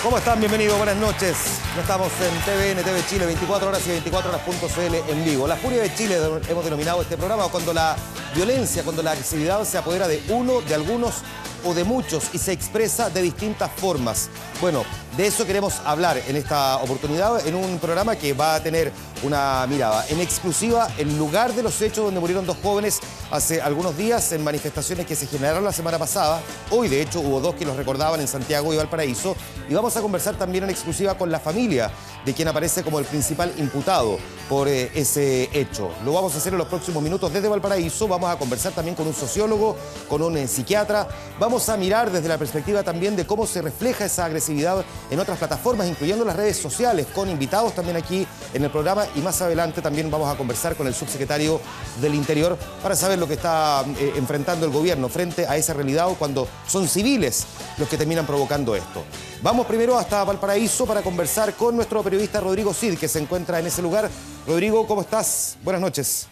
¿Cómo están? Bienvenidos, buenas noches. No estamos en TVN, TV Chile, 24 horas y 24horas.cl en vivo. La furia de Chile hemos denominado este programa cuando la violencia, cuando la agresividad se apodera de uno, de algunos o de muchos y se expresa de distintas formas. Bueno, de eso queremos hablar en esta oportunidad, en un programa que va a tener una mirada en exclusiva el lugar de los hechos donde murieron dos jóvenes hace algunos días en manifestaciones que se generaron la semana pasada. Hoy, de hecho, hubo dos que los recordaban en Santiago y Valparaíso. Y vamos a conversar también en exclusiva con la familia de quien aparece como el principal imputado por ese hecho. Lo vamos a hacer en los próximos minutos desde Valparaíso. Vamos a conversar también con un sociólogo, con un psiquiatra. Vamos a mirar desde la perspectiva también de cómo se refleja esa agresividad en otras plataformas, incluyendo las redes sociales, con invitados también aquí en el programa. Y más adelante también vamos a conversar con el subsecretario del Interior para saber lo que está enfrentando el gobierno frente a esa realidad cuando son civiles los que terminan provocando esto. Vamos primero hasta Valparaíso para conversar con nuestro periodista Rodrigo Cid, que se encuentra en ese lugar. Rodrigo, ¿cómo estás? Buenas noches.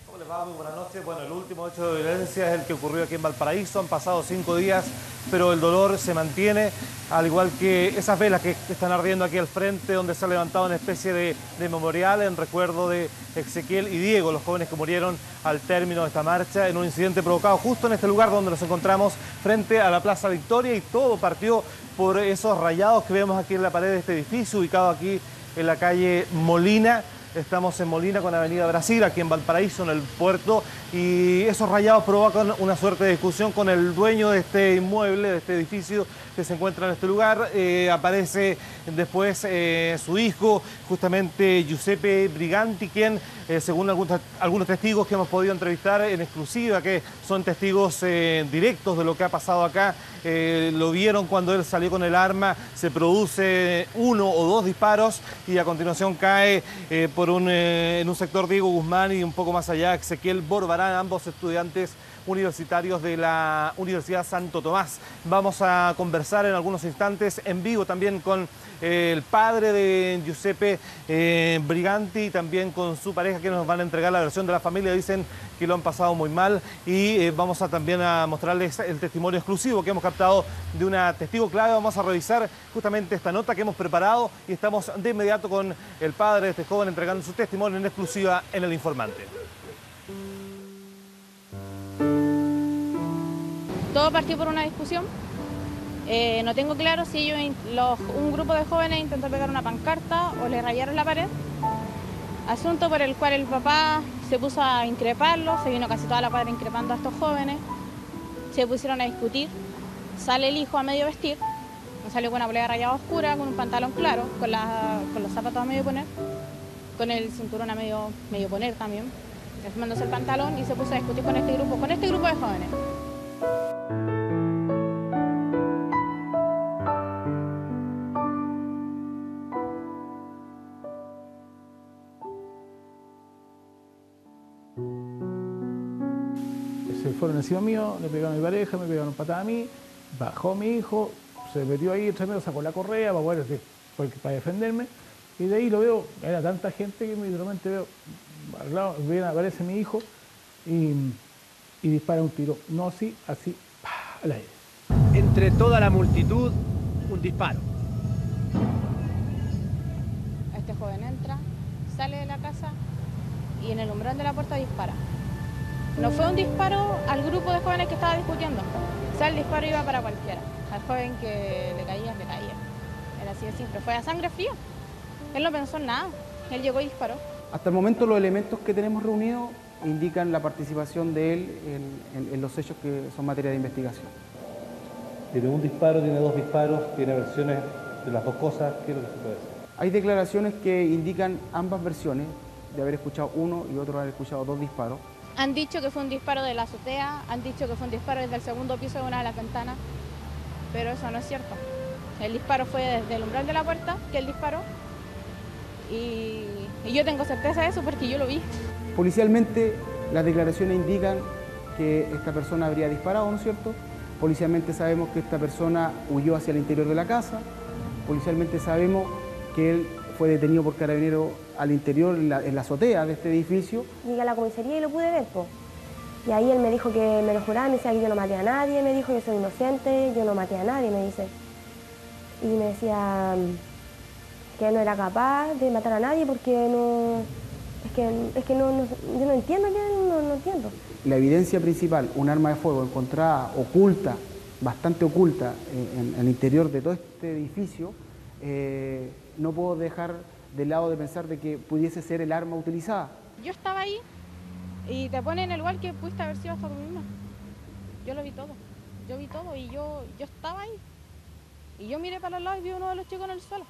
¿Cómo les va? Muy buenas noches. Bueno, el último hecho de violencia es el que ocurrió aquí en Valparaíso. Han pasado 5 días, pero el dolor se mantiene, al igual que esas velas que están ardiendo aquí al frente, donde se ha levantado una especie de memorial en recuerdo de Ezequiel y Diego, los jóvenes que murieron al término de esta marcha en un incidente provocado justo en este lugar donde nos encontramos frente a la Plaza Victoria, y todo partió por esos rayados que vemos aquí en la pared de este edificio, ubicado aquí en la calle Molina. Estamos en Molina con Avenida Brasil, aquí en Valparaíso, en el puerto, y esos rayados provocan una suerte de discusión con el dueño de este inmueble, de este edificio que se encuentra en este lugar. Aparece después su hijo, justamente Giuseppe Briganti, quien, según algunos testigos que hemos podido entrevistar en exclusiva, que son testigos directos de lo que ha pasado acá, lo vieron cuando él salió con el arma, se produce 1 o 2 disparos y a continuación cae en un sector Diego Guzmán y un poco más allá Ezequiel Borbarán, ambos estudiantes universitarios de la Universidad Santo Tomás. Vamos a conversar en algunos instantes en vivo también con el padre de Giuseppe Briganti y también con su pareja, que nos van a entregar la versión de la familia. Dicen que lo han pasado muy mal y vamos a también a mostrarles el testimonio exclusivo que hemos captado de una testigo clave. Vamos a revisar justamente esta nota que hemos preparado y estamos de inmediato con el padre de este joven entregando su testimonio en exclusiva en El Informante. Todo partió por una discusión. No tengo claro si un grupo de jóvenes intentó pegar una pancarta o le rayaron la pared. Asunto por el cual el papá se puso a increparlo, se vino casi toda la cuadra increpando a estos jóvenes. Se pusieron a discutir. Sale el hijo a medio vestir. Salió con una polera rayada oscura, con un pantalón claro, con los zapatos a medio poner, con el cinturón a medio poner también, desmándose el pantalón, y se puso a discutir con este grupo de jóvenes. Se fueron encima mío, le pegaron a mi pareja, me pegaron patada a mí, bajó mi hijo, se metió ahí entre medio, sacó la correa para defenderme, y de ahí lo veo, era tanta gente que literalmente veo, al lado, aparece mi hijo y dispara un tiro, no así, al aire. Entre toda la multitud, un disparo. Este joven entra, sale de la casa y en el umbral de la puerta dispara. No fue un disparo al grupo de jóvenes que estaba discutiendo. O sea, el disparo iba para cualquiera. Al joven que le caía, le caía. Era así de simple. Fue a sangre fría. Él no pensó en nada. Él llegó y disparó. Hasta el momento los elementos que tenemos reunidos indican la participación de él en los hechos que son materia de investigación. Tiene un disparo, tiene 2 disparos, tiene versiones de las dos cosas. ¿Qué es lo que se puede decir? Hay declaraciones que indican ambas versiones, de haber escuchado uno y otro haber escuchado 2 disparos. Han dicho que fue un disparo de la azotea, han dicho que fue un disparo desde el segundo piso de una de las ventanas, pero eso no es cierto. El disparo fue desde el umbral de la puerta, que él disparó, y yo tengo certeza de eso porque yo lo vi. Policialmente, las declaraciones indican que esta persona habría disparado, ¿no es cierto? Policialmente sabemos que esta persona huyó hacia el interior de la casa. Policialmente sabemos que él fue detenido por carabineros al interior, en la azotea de este edificio. Llegué a la comisaría y lo pude ver, po. Y ahí él me dijo que me lo juraba, me decía que yo no maté a nadie, me dijo que soy inocente, yo no maté a nadie, me dice. y me decía que no era capaz de matar a nadie porque no... Es que no, yo no entiendo, no entiendo. La evidencia principal, un arma de fuego encontrada oculta, bastante oculta en el interior de todo este edificio, no puedo dejar de lado de pensar de que pudiese ser el arma utilizada. Yo estaba ahí y te ponen en el lugar que pudiste haber sido hasta tú misma. Yo lo vi todo. Yo vi todo y yo estaba ahí. Y yo miré para los lados y vi a uno de los chicos en el suelo.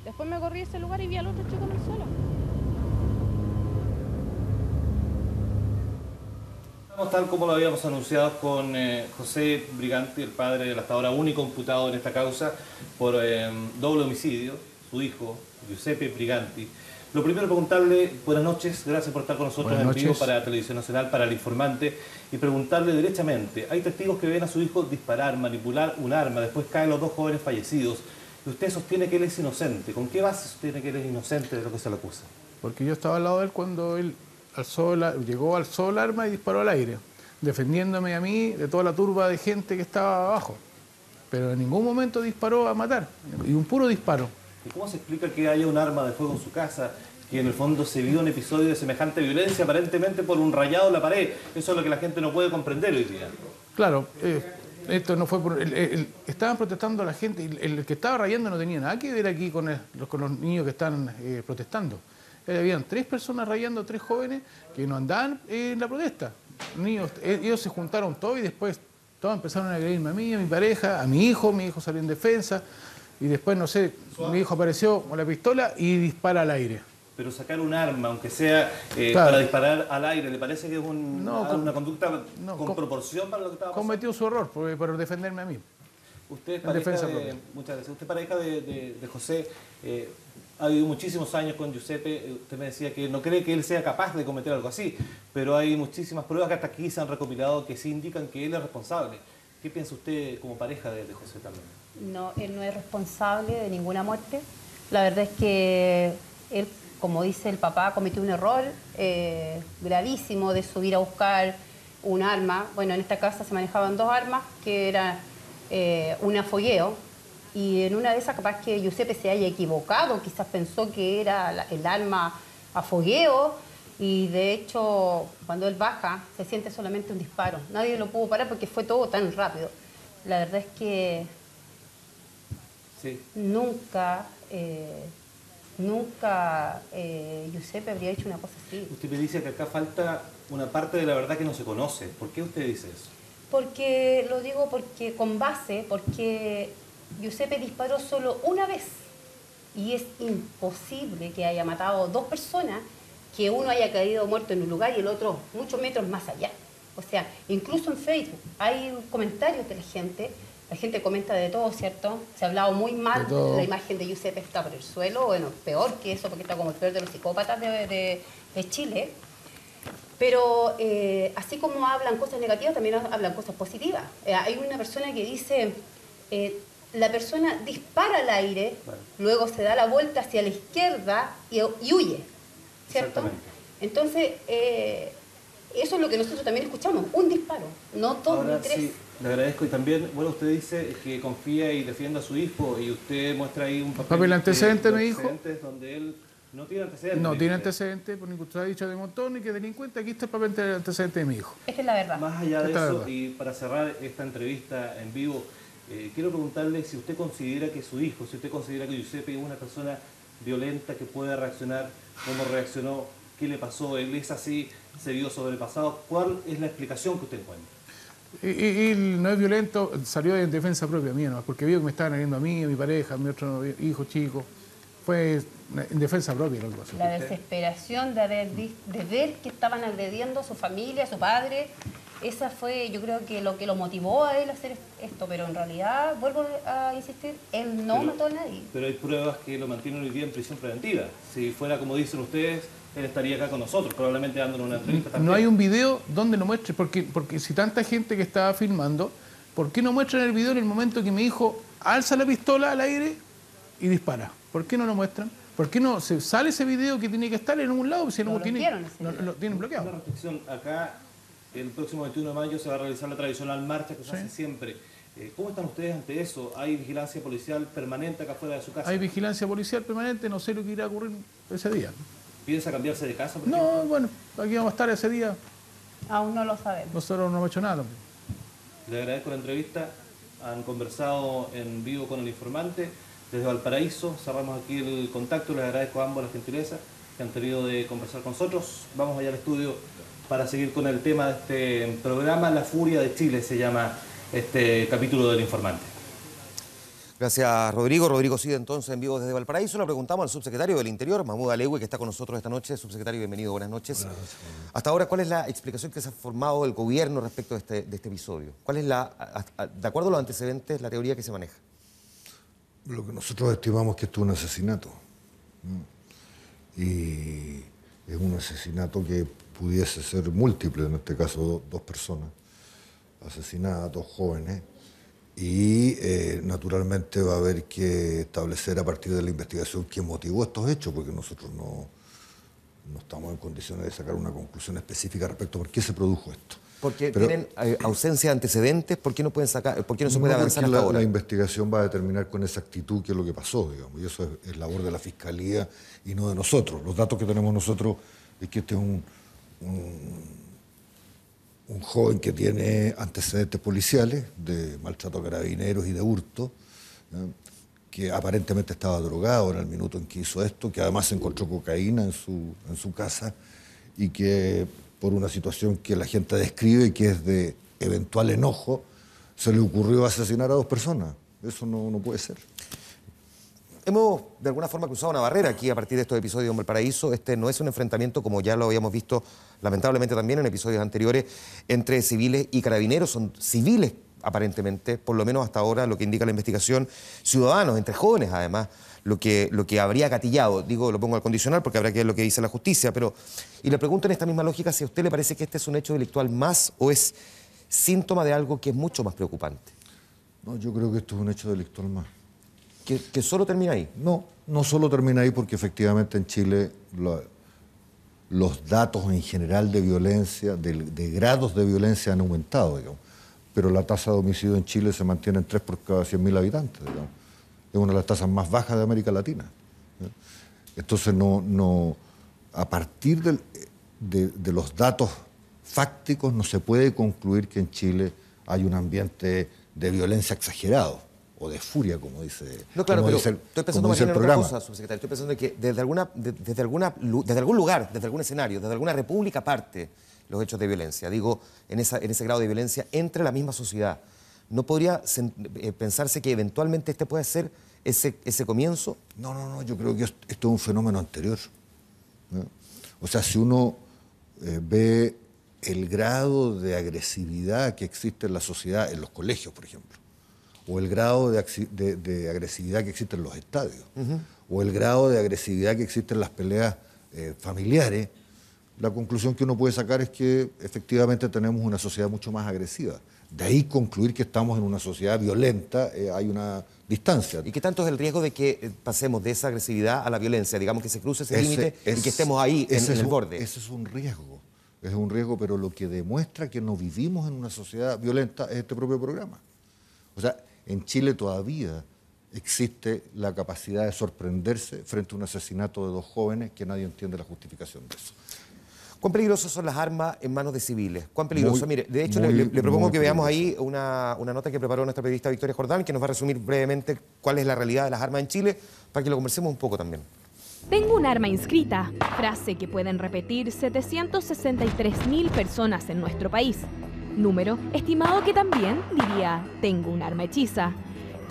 Después me corrí a ese lugar y vi al otro chico en el suelo. Tal como lo habíamos anunciado con José Briganti, el padre del hasta ahora único imputado en esta causa por doble homicidio, su hijo, Giuseppe Briganti. Lo primero, preguntarle, buenas noches, gracias por estar con nosotros en vivo para Televisión Nacional, para El Informante, y preguntarle derechamente, hay testigos que ven a su hijo disparar, manipular un arma, después caen los dos jóvenes fallecidos, y usted sostiene que él es inocente. ¿Con qué base sostiene que él es inocente de lo que se le acusa? Porque yo estaba al lado de él cuando él llegó, alzó el arma y disparó al aire, defendiéndome a mí de toda la turba de gente que estaba abajo. Pero en ningún momento disparó a matar, y un puro disparo. ¿Y cómo se explica que haya un arma de fuego en su casa, que en el fondo se vio un episodio de semejante violencia, aparentemente por un rayado en la pared? Eso es lo que la gente no puede comprender hoy día. Claro, esto no fue por... estaban protestando a la gente, y el que estaba rayando no tenía nada que ver aquí con los niños que están protestando. Habían 3 personas rayando, 3 jóvenes que no andaban en la protesta. Niños, ellos se juntaron todos y después todos empezaron a agredirme a mí, a mi pareja, a mi hijo salió en defensa y después, no sé, mi hijo apareció con la pistola y dispara al aire. Pero sacar un arma, aunque sea claro, para disparar al aire, ¿le parece que es una conducta con proporción para lo que estaba pasando? Cometió su error por defenderme a mí. Usted es pareja muchas gracias. Usted es pareja de José. Ha vivido muchísimos años con Giuseppe. Usted me decía que no cree que él sea capaz de cometer algo así, pero hay muchísimas pruebas que hasta aquí se han recopilado que sí indican que él es responsable. ¿Qué piensa usted como pareja de José también? No, él no es responsable de ninguna muerte. La verdad es que él, como dice el papá, cometió un error gravísimo de subir a buscar un arma. Bueno, en esta casa se manejaban 2 armas, que eran una fogueo, y en una de esas capaz que Giuseppe se haya equivocado, quizás pensó que era el arma a fogueo, y de hecho cuando él baja se siente solamente un disparo. Nadie lo pudo parar porque fue todo tan rápido. La verdad es que nunca Giuseppe habría hecho una cosa así. Usted me dice que acá falta una parte de la verdad que no se conoce. ¿Por qué usted dice eso? Porque, lo digo porque porque Giuseppe disparó solo una vez y es imposible que haya matado 2 personas, que uno haya caído muerto en un lugar y el otro muchos metros más allá. O sea, incluso en Facebook hay comentarios de la gente comenta de todo, ¿cierto? Se ha hablado muy mal, la imagen de Giuseppe está por el suelo, bueno, peor que eso porque está como el peor de los psicópatas de Chile. Pero así como hablan cosas negativas, también hablan cosas positivas. Hay una persona que dice, la persona dispara al aire, luego se da la vuelta hacia la izquierda y huye, ¿cierto? Entonces, eso es lo que nosotros también escuchamos, un disparo, no 2 ni 3. Sí, le agradezco. Y también, bueno, usted dice que confía y defiende a su hijo, y usted muestra ahí un papel antecedente, me dijo. Donde él no tiene antecedentes. No tiene antecedentes, por ningún ha dicho de montón ni que delincuente. Aquí está el papel de antecedente de mi hijo. Esta es la verdad. Más allá de eso, y para cerrar esta entrevista en vivo, quiero preguntarle si usted considera que su hijo, si usted considera que Giuseppe es una persona violenta que puede reaccionar, cómo reaccionó, qué le pasó, él es así, se vio sobrepasado. ¿Cuál es la explicación que usted encuentra? Y no es violento, salió en defensa propia mía, ¿no? Porque vio que me estaban agrediendo a mí, a mi pareja, a mi otro hijo chico. Fue en defensa propia lo que pasó. La desesperación de ver que estaban agrediendo a su familia, a su padre, esa fue, yo creo que lo motivó a él a hacer esto, pero en realidad, vuelvo a insistir, él no mató a nadie. Pero hay pruebas que lo mantienen hoy día en prisión preventiva. Si fuera como dicen ustedes, él estaría acá con nosotros, probablemente dándonos una entrevista también. No hay un video donde lo muestre, porque si tanta gente que estaba filmando, ¿por qué no muestran el video en el momento que mi hijo alza la pistola al aire y dispara? ¿Por qué no lo muestran? ¿Por qué no se sale ese video que tiene que estar en algún lado? Si no lo tienen bloqueado. Una reflexión acá. El próximo 21 de mayo se va a realizar la tradicional marcha que se hace siempre. ¿Cómo están ustedes ante eso? ¿Hay vigilancia policial permanente acá fuera de su casa? Hay vigilancia policial permanente, no sé lo que irá a ocurrir ese día. ¿Piensa cambiarse de casa, por No, ejemplo? bueno, aquí vamos a estar ese día. Aún no lo sabemos. Nosotros no hemos hecho nada. Le agradezco la entrevista. Han conversado en vivo con el informante desde Valparaíso. Cerramos aquí el contacto. Les agradezco a ambos la gentileza que han tenido de conversar con nosotros. Vamos allá al estudio para seguir con el tema de este programa. La Furia de Chile se llama este capítulo del informante. Gracias, Rodrigo. Rodrigo sigue entonces en vivo desde Valparaíso. Le preguntamos al subsecretario del Interior, Mahmoud Alewi, que está con nosotros esta noche. Subsecretario, bienvenido, buenas noches. Hasta ahora, ¿cuál es la explicación que se ha formado del gobierno respecto de este episodio? ¿Cuál es de acuerdo a los antecedentes, la teoría que se maneja? Lo que nosotros estimamos que esto es un asesinato. Y es un asesinato que pudiese ser múltiple, en este caso dos personas asesinadas, dos jóvenes. Y naturalmente va a haber que establecer a partir de la investigación qué motivó estos hechos, porque nosotros no estamos en condiciones de sacar una conclusión específica respecto a por qué se produjo esto. Porque tienen ausencia de antecedentes, ¿por qué no pueden sacar, por qué no se puede avanzar hasta ahora? La investigación va a determinar con exactitud qué es lo que pasó, digamos, y eso es labor de la Fiscalía y no de nosotros. Los datos que tenemos nosotros es que este es un joven que tiene antecedentes policiales de maltrato a carabineros y de hurto, que aparentemente estaba drogado en el minuto en que hizo esto, que además se encontró cocaína en su casa y que por una situación que la gente describe y que es de eventual enojo, se le ocurrió asesinar a dos personas. Eso no puede ser. Hemos de alguna forma cruzado una barrera aquí a partir de estos episodios en Valparaíso. Este no es un enfrentamiento, como ya lo habíamos visto lamentablemente también en episodios anteriores, entre civiles y carabineros. Son civiles aparentemente, por lo menos hasta ahora, lo que indica la investigación, ciudadanos, entre jóvenes además, lo que habría gatillado. Digo, lo pongo al condicional porque habrá que ver lo que dice la justicia, pero... Y le pregunto en esta misma lógica si a usted le parece que este es un hecho delictual más o es síntoma de algo que es mucho más preocupante. No, yo creo que esto es un hecho delictual más. ¿Que solo termina ahí? No solo termina ahí porque efectivamente en Chile los datos en general de violencia, de grados de violencia han aumentado, digamos. Pero la tasa de homicidio en Chile se mantiene en 3 por cada 100.000 habitantes, digamos. Es una de las tasas más bajas de América Latina. Entonces, a partir de los datos fácticos no se puede concluir que en Chile hay un ambiente de violencia exagerado o de furia, como dice, no, claro, pero estoy pensando más en otra cosa, subsecretario. Estoy pensando que desde algún lugar, desde algún escenario, desde alguna república aparte los hechos de violencia. Digo, en ese grado de violencia entre la misma sociedad. ¿No podría pensarse que eventualmente este puede ser ese comienzo? No, yo creo que esto es un fenómeno anterior, ¿no? O sea, si uno ve el grado de agresividad que existe en la sociedad, en los colegios, por ejemplo, o el grado de agresividad que existe en los estadios, o el grado de agresividad que existe en las peleas familiares, la conclusión que uno puede sacar es que efectivamente tenemos una sociedad mucho más agresiva. De ahí concluir que estamos en una sociedad violenta, hay una distancia. ¿Y qué tanto es el riesgo de que pasemos de esa agresividad a la violencia? Digamos que se cruce ese límite y que estemos ahí en el borde. Ese es un riesgo, pero lo que demuestra que no vivimos en una sociedad violenta es este propio programa. O sea, en Chile todavía existe la capacidad de sorprenderse frente a un asesinato de dos jóvenes que nadie entiende la justificación de eso. ¿Cuán peligrosas son las armas en manos de civiles? ¿Cuán peligrosas? Mire, de hecho, le propongo que veamos ahí una nota que preparó nuestra periodista Victoria Jordán, que nos va a resumir brevemente cuál es la realidad de las armas en Chile, para que lo conversemos un poco también. Tengo un arma inscrita, frase que pueden repetir 763.000 personas en nuestro país. Número estimado que también diría, tengo un arma hechiza.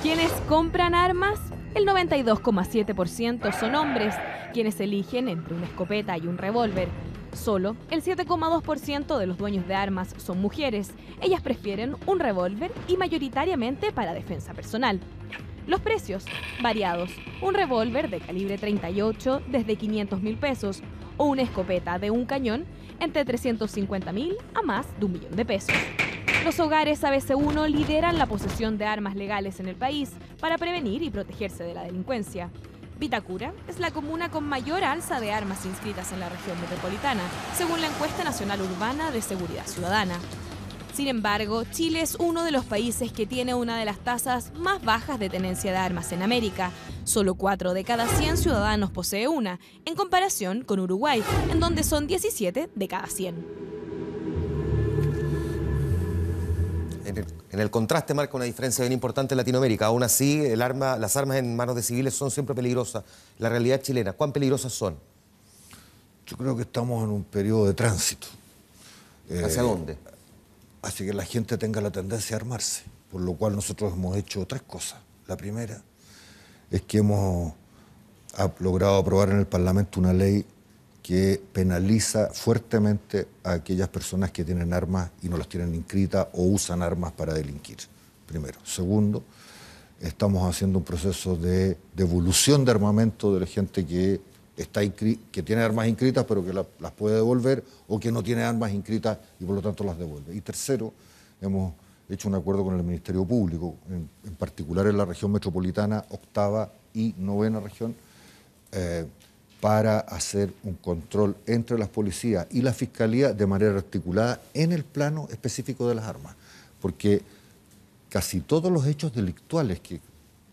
¿Quiénes compran armas? El 92,7% son hombres, quienes eligen entre una escopeta y un revólver. Solo el 7,2% de los dueños de armas son mujeres. Ellas prefieren un revólver y mayoritariamente para defensa personal. Los precios, variados. Un revólver de calibre 38 desde 500.000 pesos o una escopeta de un cañón entre 350.000 a más de 1 millón de pesos. Los hogares ABC1 lideran la posesión de armas legales en el país para prevenir y protegerse de la delincuencia. Vitacura es la comuna con mayor alza de armas inscritas en la región metropolitana, según la encuesta nacional urbana de seguridad ciudadana. Sin embargo, Chile es uno de los países que tiene una de las tasas más bajas de tenencia de armas en América. Solo 4 de cada 100 ciudadanos posee una, en comparación con Uruguay, en donde son 17 de cada 100. En el contraste marca una diferencia bien importante en Latinoamérica. Aún así, las armas en manos de civiles son siempre peligrosas. La realidad chilena, ¿cuán peligrosas son? Yo creo que estamos en un periodo de tránsito. ¿Hacia dónde? Hacia que la gente tenga la tendencia a armarse, por lo cual nosotros hemos hecho 3 cosas. La primera es que hemos logrado aprobar en el Parlamento una ley que penaliza fuertemente a aquellas personas que tienen armas y no las tienen inscritas o usan armas para delinquir, primero. Segundo, estamos haciendo un proceso de devolución de armamento de la gente que tiene armas inscritas pero que las puede devolver o que no tiene armas inscritas y por lo tanto las devuelve. Y tercero, hemos hecho un acuerdo con el Ministerio Público, en particular en la región metropolitana, 8ª y 9ª región, para hacer un control entre las policías y la Fiscalía de manera articulada en el plano específico de las armas. Porque casi todos los hechos delictuales que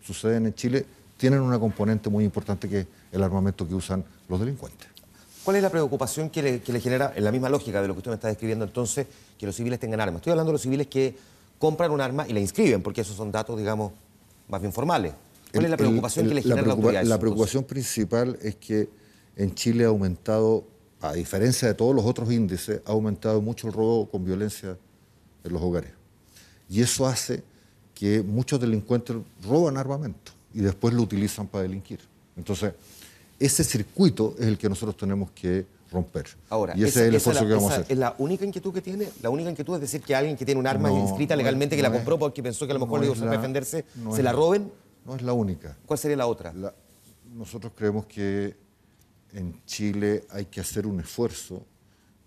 suceden en Chile tienen una componente muy importante que es el armamento que usan los delincuentes. ¿Cuál es la preocupación que le genera, en la misma lógica de lo que usted me está describiendo entonces, que los civiles tengan armas? Estoy hablando de los civiles que compran un arma y la inscriben, porque esos son datos, digamos, más bien formales. ¿Cuál es la preocupación que le genera la autoridad? La preocupación principal es que en Chile ha aumentado, a diferencia de todos los otros índices, ha aumentado mucho el robo con violencia en los hogares. Y eso hace que muchos delincuentes roban armamento y después lo utilizan para delinquir. Entonces, ese circuito es el que nosotros tenemos que romper. Ahora, y ese es el esfuerzo que vamos a hacer. ¿Es la única inquietud que tiene? ¿La única inquietud es decir que alguien que tiene un arma inscrita legalmente, que la compró porque pensó que a lo mejor le iba a usar para defenderse, se la roben? No es la única. ¿Cuál sería la otra? Nosotros creemos que en Chile hay que hacer un esfuerzo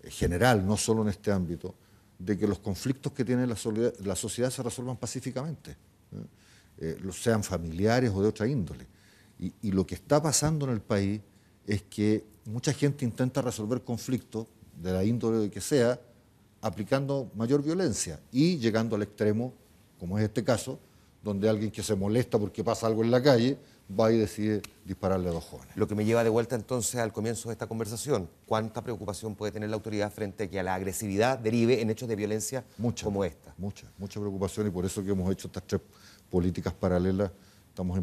general, no solo en este ámbito, de que los conflictos que tiene la sociedad se resuelvan pacíficamente, sean familiares o de otra índole. Y lo que está pasando en el país es que mucha gente intenta resolver conflictos de la índole que sea, aplicando mayor violencia y llegando al extremo, como es este caso, donde alguien que se molesta porque pasa algo en la calle va y decide dispararle a 2 jóvenes. Lo que me lleva de vuelta entonces al comienzo de esta conversación. ¿Cuánta preocupación puede tener la autoridad frente a que la agresividad derive en hechos de violencia como esta? Mucha preocupación, y por eso que hemos hecho estas 3 políticas paralelas. Estamos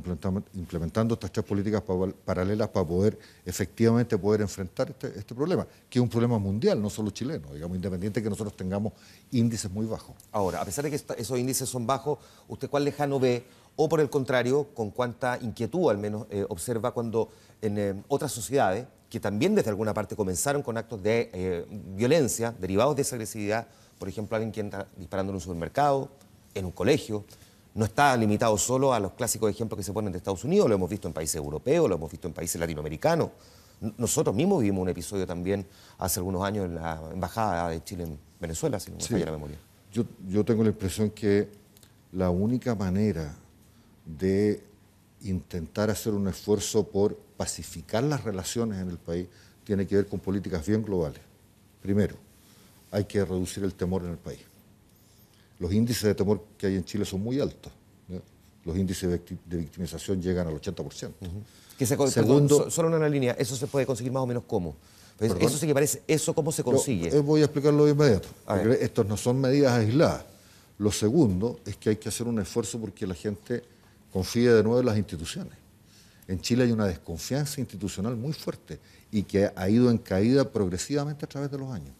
implementando estas 3 políticas paralelas para poder efectivamente enfrentar este problema, que es un problema mundial, no solo chileno, digamos, independiente de que nosotros tengamos índices muy bajos. Ahora, a pesar de que esos índices son bajos, ¿usted cuál lejano ve? O por el contrario, con cuánta inquietud al menos observa cuando en otras sociedades, que también desde alguna parte comenzaron con actos de violencia derivados de esa agresividad, por ejemplo, alguien que entra disparando en un supermercado, en un colegio, no está limitado solo a los clásicos ejemplos que se ponen de Estados Unidos, lo hemos visto en países europeos, lo hemos visto en países latinoamericanos. Nosotros mismos vivimos un episodio también hace algunos años en la Embajada de Chile en Venezuela, si no me falla la memoria. Yo tengo la impresión que la única manera de intentar hacer un esfuerzo por pacificar las relaciones en el país tiene que ver con políticas bien globales. Primero, hay que reducir el temor en el país. Los índices de temor que hay en Chile son muy altos, ¿no? Los índices de victimización llegan al 80%. Segundo, solo en una línea, ¿eso se puede conseguir más o menos cómo? Pues eso sí que parece, ¿eso cómo se consigue? Voy a explicarlo de inmediato, porque estos no son medidas aisladas. Lo segundo es que hay que hacer un esfuerzo porque la gente confíe de nuevo en las instituciones. En Chile hay una desconfianza institucional muy fuerte y que ha ido en caída progresivamente a través de los años.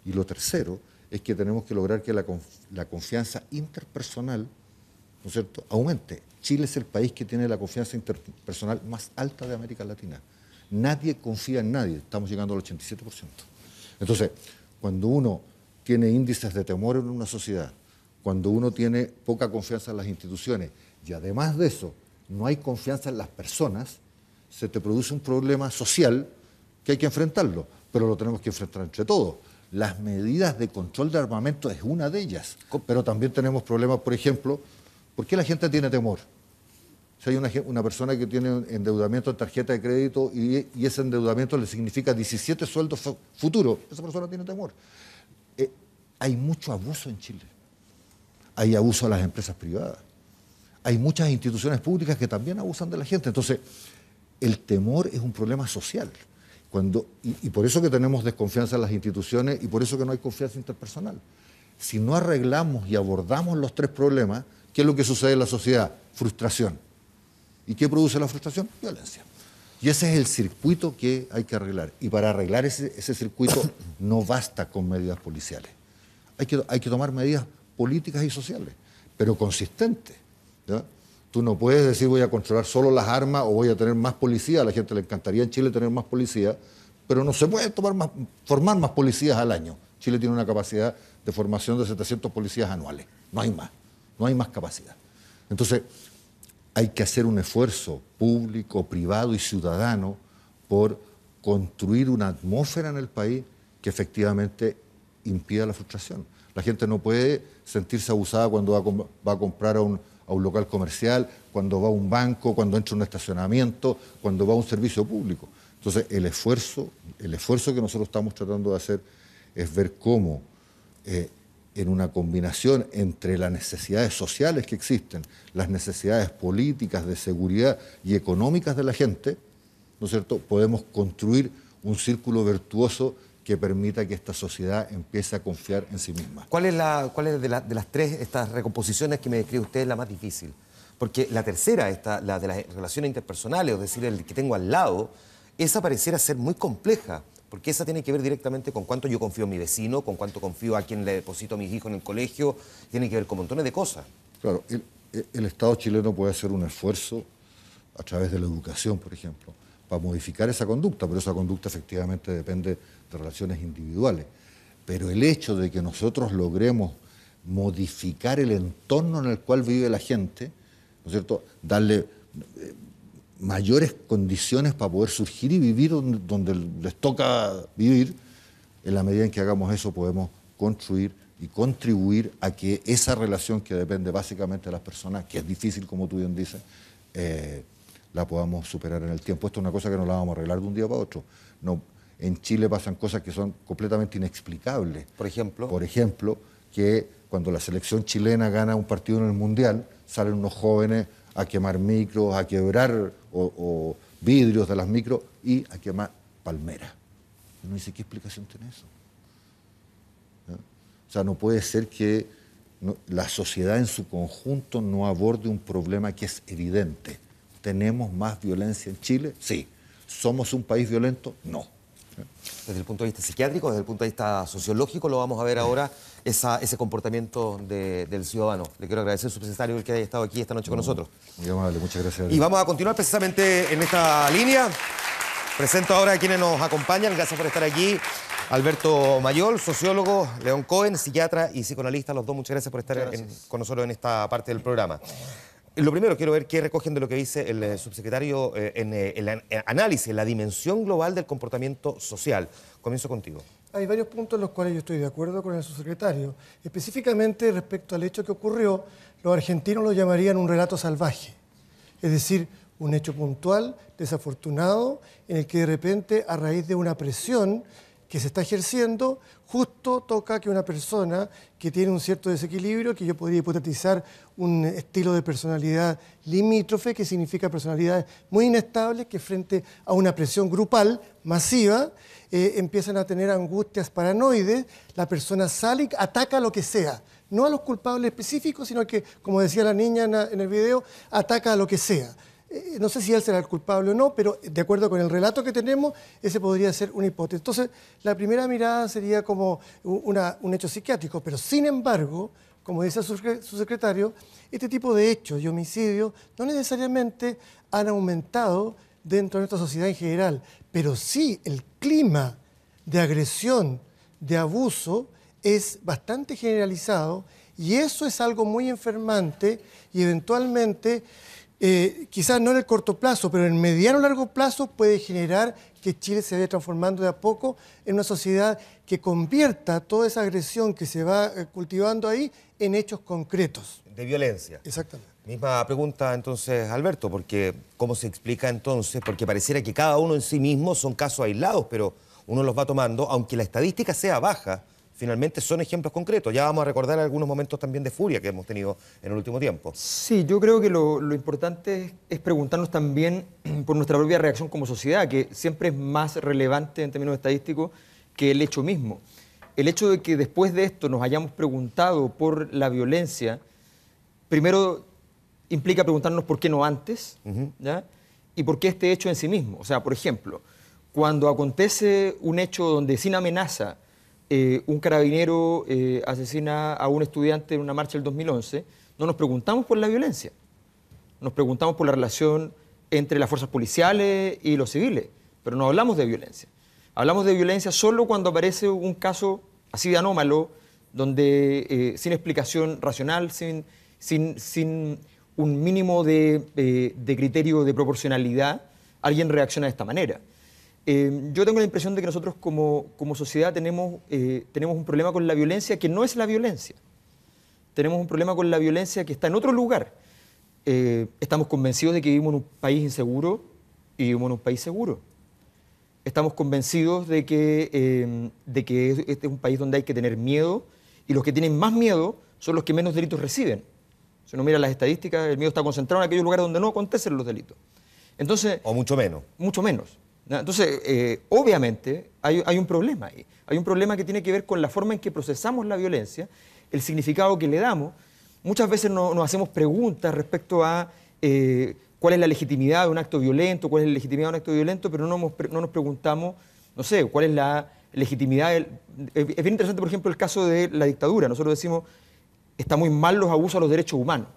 Y lo tercero es que tenemos que lograr que la confianza interpersonal, ¿no es cierto?, aumente. Chile es el país que tiene la confianza interpersonal más alta de América Latina. Nadie confía en nadie, estamos llegando al 87%. Entonces, cuando uno tiene índices de temor en una sociedad, cuando uno tiene poca confianza en las instituciones y además de eso no hay confianza en las personas, se te produce un problema social que hay que enfrentarlo, pero lo tenemos que enfrentar entre todos. Las medidas de control de armamento es una de ellas, pero también tenemos problemas, por ejemplo, ¿por qué la gente tiene temor? Si hay una persona que tiene un endeudamiento en tarjeta de crédito y ese endeudamiento le significa 17 sueldos futuros, esa persona tiene temor. Hay mucho abuso en Chile. hay abuso a las empresas privadas. Hay muchas instituciones públicas que también abusan de la gente. Entonces, el temor es un problema social. Y por eso que tenemos desconfianza en las instituciones y por eso que no hay confianza interpersonal. Si no arreglamos y abordamos los 3 problemas, ¿qué es lo que sucede en la sociedad? Frustración. ¿Y qué produce la frustración? Violencia. Y ese es el circuito que hay que arreglar. Y para arreglar ese circuito no basta con medidas policiales. Hay que tomar medidas políticas y sociales, pero consistentes. ¿Ya? Tú no puedes decir voy a controlar solo las armas o voy a tener más policía. A la gente le encantaría en Chile tener más policía, pero no se puede formar más policías al año. Chile tiene una capacidad de formación de 700 policías anuales. No hay más. No hay más capacidad. Entonces, hay que hacer un esfuerzo público, privado y ciudadano por construir una atmósfera en el país que efectivamente impida la frustración. La gente no puede sentirse abusada cuando va a comprar a un local comercial, cuando va a un banco, cuando entra a un estacionamiento, cuando va a un servicio público. Entonces, el esfuerzo que nosotros estamos tratando de hacer es ver cómo en una combinación entre las necesidades sociales que existen, las necesidades políticas, de seguridad y económicas de la gente, ¿no es cierto?, podemos construir un círculo virtuoso que permita que esta sociedad empiece a confiar en sí misma. ¿Cuál es de las 3 estas recomposiciones que me describe usted la más difícil? Porque la tercera, la de las relaciones interpersonales, es decir, el que tengo al lado, esa pareciera ser muy compleja, porque esa tiene que ver directamente con cuánto yo confío en mi vecino, con cuánto confío a quien le deposito a mis hijos en el colegio, tiene que ver con montones de cosas. Claro, el Estado chileno puede hacer un esfuerzo a través de la educación, por ejemplo, para modificar esa conducta, pero esa conducta efectivamente depende de relaciones individuales. Pero el hecho de que nosotros logremos modificar el entorno en el cual vive la gente, ¿no es cierto?, darle mayores condiciones para poder surgir y vivir donde les toca vivir, en la medida en que hagamos eso podemos construir y contribuir a que esa relación que depende básicamente de las personas, que es difícil como tú bien dices, la podamos superar en el tiempo. Esto es una cosa que no la vamos a arreglar de un día para otro. No, en Chile pasan cosas que son completamente inexplicables. Por ejemplo. Por ejemplo, que cuando la selección chilena gana un partido en el Mundial, salen unos jóvenes a quemar micros, a quebrar o vidrios de las micros y a quemar palmeras. Uno dice, ¿qué explicación tiene eso? ¿No? O sea, no puede ser que la sociedad en su conjunto no aborde un problema que es evidente. ¿Tenemos más violencia en Chile? Sí. ¿Somos un país violento? No. Desde el punto de vista psiquiátrico, desde el punto de vista sociológico, lo vamos a ver ahora, ese comportamiento del ciudadano. Le quiero agradecer, subsecretario, el que haya estado aquí esta noche con nosotros. Muy amable, muchas gracias. Y vamos a continuar precisamente en esta línea. Presento ahora a quienes nos acompañan. Gracias por estar aquí. Alberto Mayol, sociólogo, León Cohen, psiquiatra y psicoanalista. Los dos, muchas gracias por estar con nosotros en esta parte del programa. Lo primero, quiero ver qué recogen de lo que dice el subsecretario en el análisis, en la dimensión global del comportamiento social. Comienzo contigo. Hay varios puntos en los cuales yo estoy de acuerdo con el subsecretario. Específicamente respecto al hecho que ocurrió, los argentinos lo llamarían un relato salvaje. Es decir, un hecho puntual, desafortunado, en el que de repente, a raíz de una presión que se está ejerciendo, justo toca que una persona que tiene un cierto desequilibrio, que yo podría hipotetizar un estilo de personalidad limítrofe, que significa personalidades muy inestables, que frente a una presión grupal masiva empiezan a tener angustias paranoides, la persona sale y ataca a lo que sea, no a los culpables específicos, sino que, como decía la niña en el video, ataca a lo que sea. No sé si él será el culpable o no, pero de acuerdo con el relato que tenemos, ese podría ser una hipótesis. Entonces, la primera mirada sería como un hecho psiquiátrico, pero sin embargo, como dice su secretario, este tipo de hechos y homicidios no necesariamente han aumentado dentro de nuestra sociedad en general, pero sí el clima de agresión, de abuso, es bastante generalizado y eso es algo muy enfermante y eventualmente... quizás no en el corto plazo, pero en el mediano o largo plazo puede generar que Chile se vaya transformando de a poco en una sociedad que convierta toda esa agresión que se va cultivando ahí en hechos concretos. De violencia. Exactamente. Misma pregunta entonces, Alberto, porque ¿cómo se explica entonces? Porque pareciera que cada uno en sí mismo son casos aislados, pero uno los va tomando, aunque la estadística sea baja, finalmente son ejemplos concretos. Ya vamos a recordar algunos momentos también de furia que hemos tenido en el último tiempo. Sí, yo creo que lo importante es preguntarnos también por nuestra propia reacción como sociedad, que siempre es más relevante en términos estadísticos que el hecho mismo. El hecho de que después de esto nos hayamos preguntado por la violencia, primero implica preguntarnos por qué no antes, ¿ya? Y por qué este hecho en sí mismo. O sea, por ejemplo, cuando acontece un hecho donde sin amenaza un carabinero asesina a un estudiante en una marcha del 2011, no nos preguntamos por la violencia, nos preguntamos por la relación entre las fuerzas policiales y los civiles, pero no hablamos de violencia. Hablamos de violencia solo cuando aparece un caso así de anómalo, donde sin explicación racional, sin un mínimo de criterio de proporcionalidad, alguien reacciona de esta manera. Yo tengo la impresión de que nosotros como sociedad tenemos un problema con la violencia que no es la violencia. Tenemos un problema con la violencia que está en otro lugar. Estamos convencidos de que vivimos en un país inseguro y vivimos en un país seguro. Estamos convencidos de que este es un país donde hay que tener miedo y los que tienen más miedo son los que menos delitos reciben. Si uno mira las estadísticas, el miedo está concentrado en aquellos lugares donde no acontecen los delitos. Entonces, o mucho menos. Mucho menos. Entonces, obviamente, hay un problema ahí. Hay un problema que tiene que ver con la forma en que procesamos la violencia, el significado que le damos. Muchas veces nos hacemos preguntas respecto a cuál es la legitimidad de un acto violento, cuál es la legitimidad de un acto violento, pero no nos preguntamos, no sé, cuál es la legitimidad. Es bien interesante, por ejemplo, el caso de la dictadura. Nosotros decimos, está muy mal los abusos a los derechos humanos.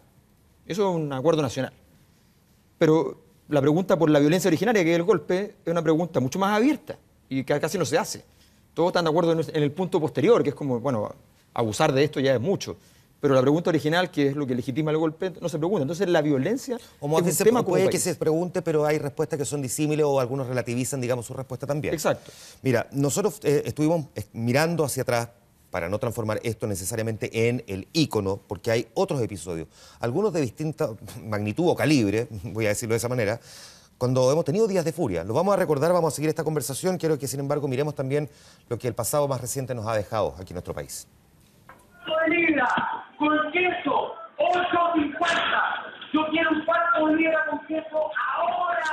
Eso es un acuerdo nacional. Pero la pregunta por la violencia originaria, que es el golpe, es una pregunta mucho más abierta y que casi no se hace. Todos están de acuerdo en el punto posterior, que es como, bueno, abusar de esto ya es mucho. Pero la pregunta original, que es lo que legitima el golpe, no se pregunta. Entonces la violencia es un tema como puede que se pregunte, pero hay respuestas que son disímiles o algunos relativizan, digamos, su respuesta también. Exacto. Mira, nosotros estuvimos mirando hacia atrás para no transformar esto necesariamente en el ícono, porque hay otros episodios, algunos de distinta magnitud o calibre, voy a decirlo de esa manera, cuando hemos tenido días de furia. Los vamos a recordar, vamos a seguir esta conversación. Quiero que, sin embargo, miremos también lo que el pasado más reciente nos ha dejado aquí en nuestro país. Libra con queso, 8.50. Yo quiero un cuarto de libra con queso ahora.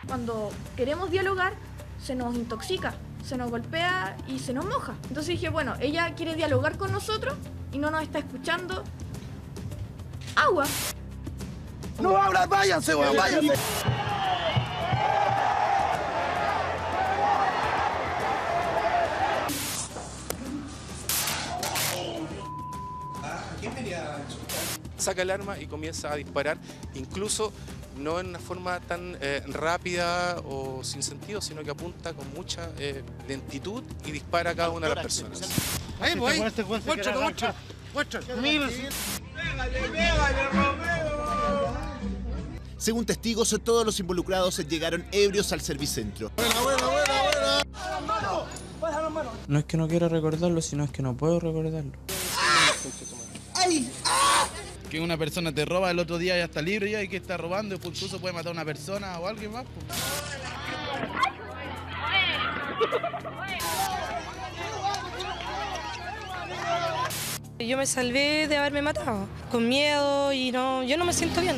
Cuando queremos dialogar, se nos intoxica, se nos golpea y se nos moja. Entonces dije, bueno, ella quiere dialogar con nosotros y no nos está escuchando. Agua. No hablan, váyanse, weón, váyanse. Saca el arma y comienza a disparar, incluso no en una forma tan rápida o sin sentido, sino que apunta con mucha lentitud y dispara a cada una de las personas. Ahí, pues, ahí. Muéstralo. Pégale, Romeo. Según testigos, todos los involucrados llegaron ebrios al servicentro. Buena. No es que no quiero recordarlo, sino es que no puedo recordarlo. ¡Ay! Que una persona te roba, el otro día ya está libre ya y que está robando, pues incluso puede matar a una persona o alguien más. Pues. Yo me salvé de haberme matado, con miedo y yo no me siento bien.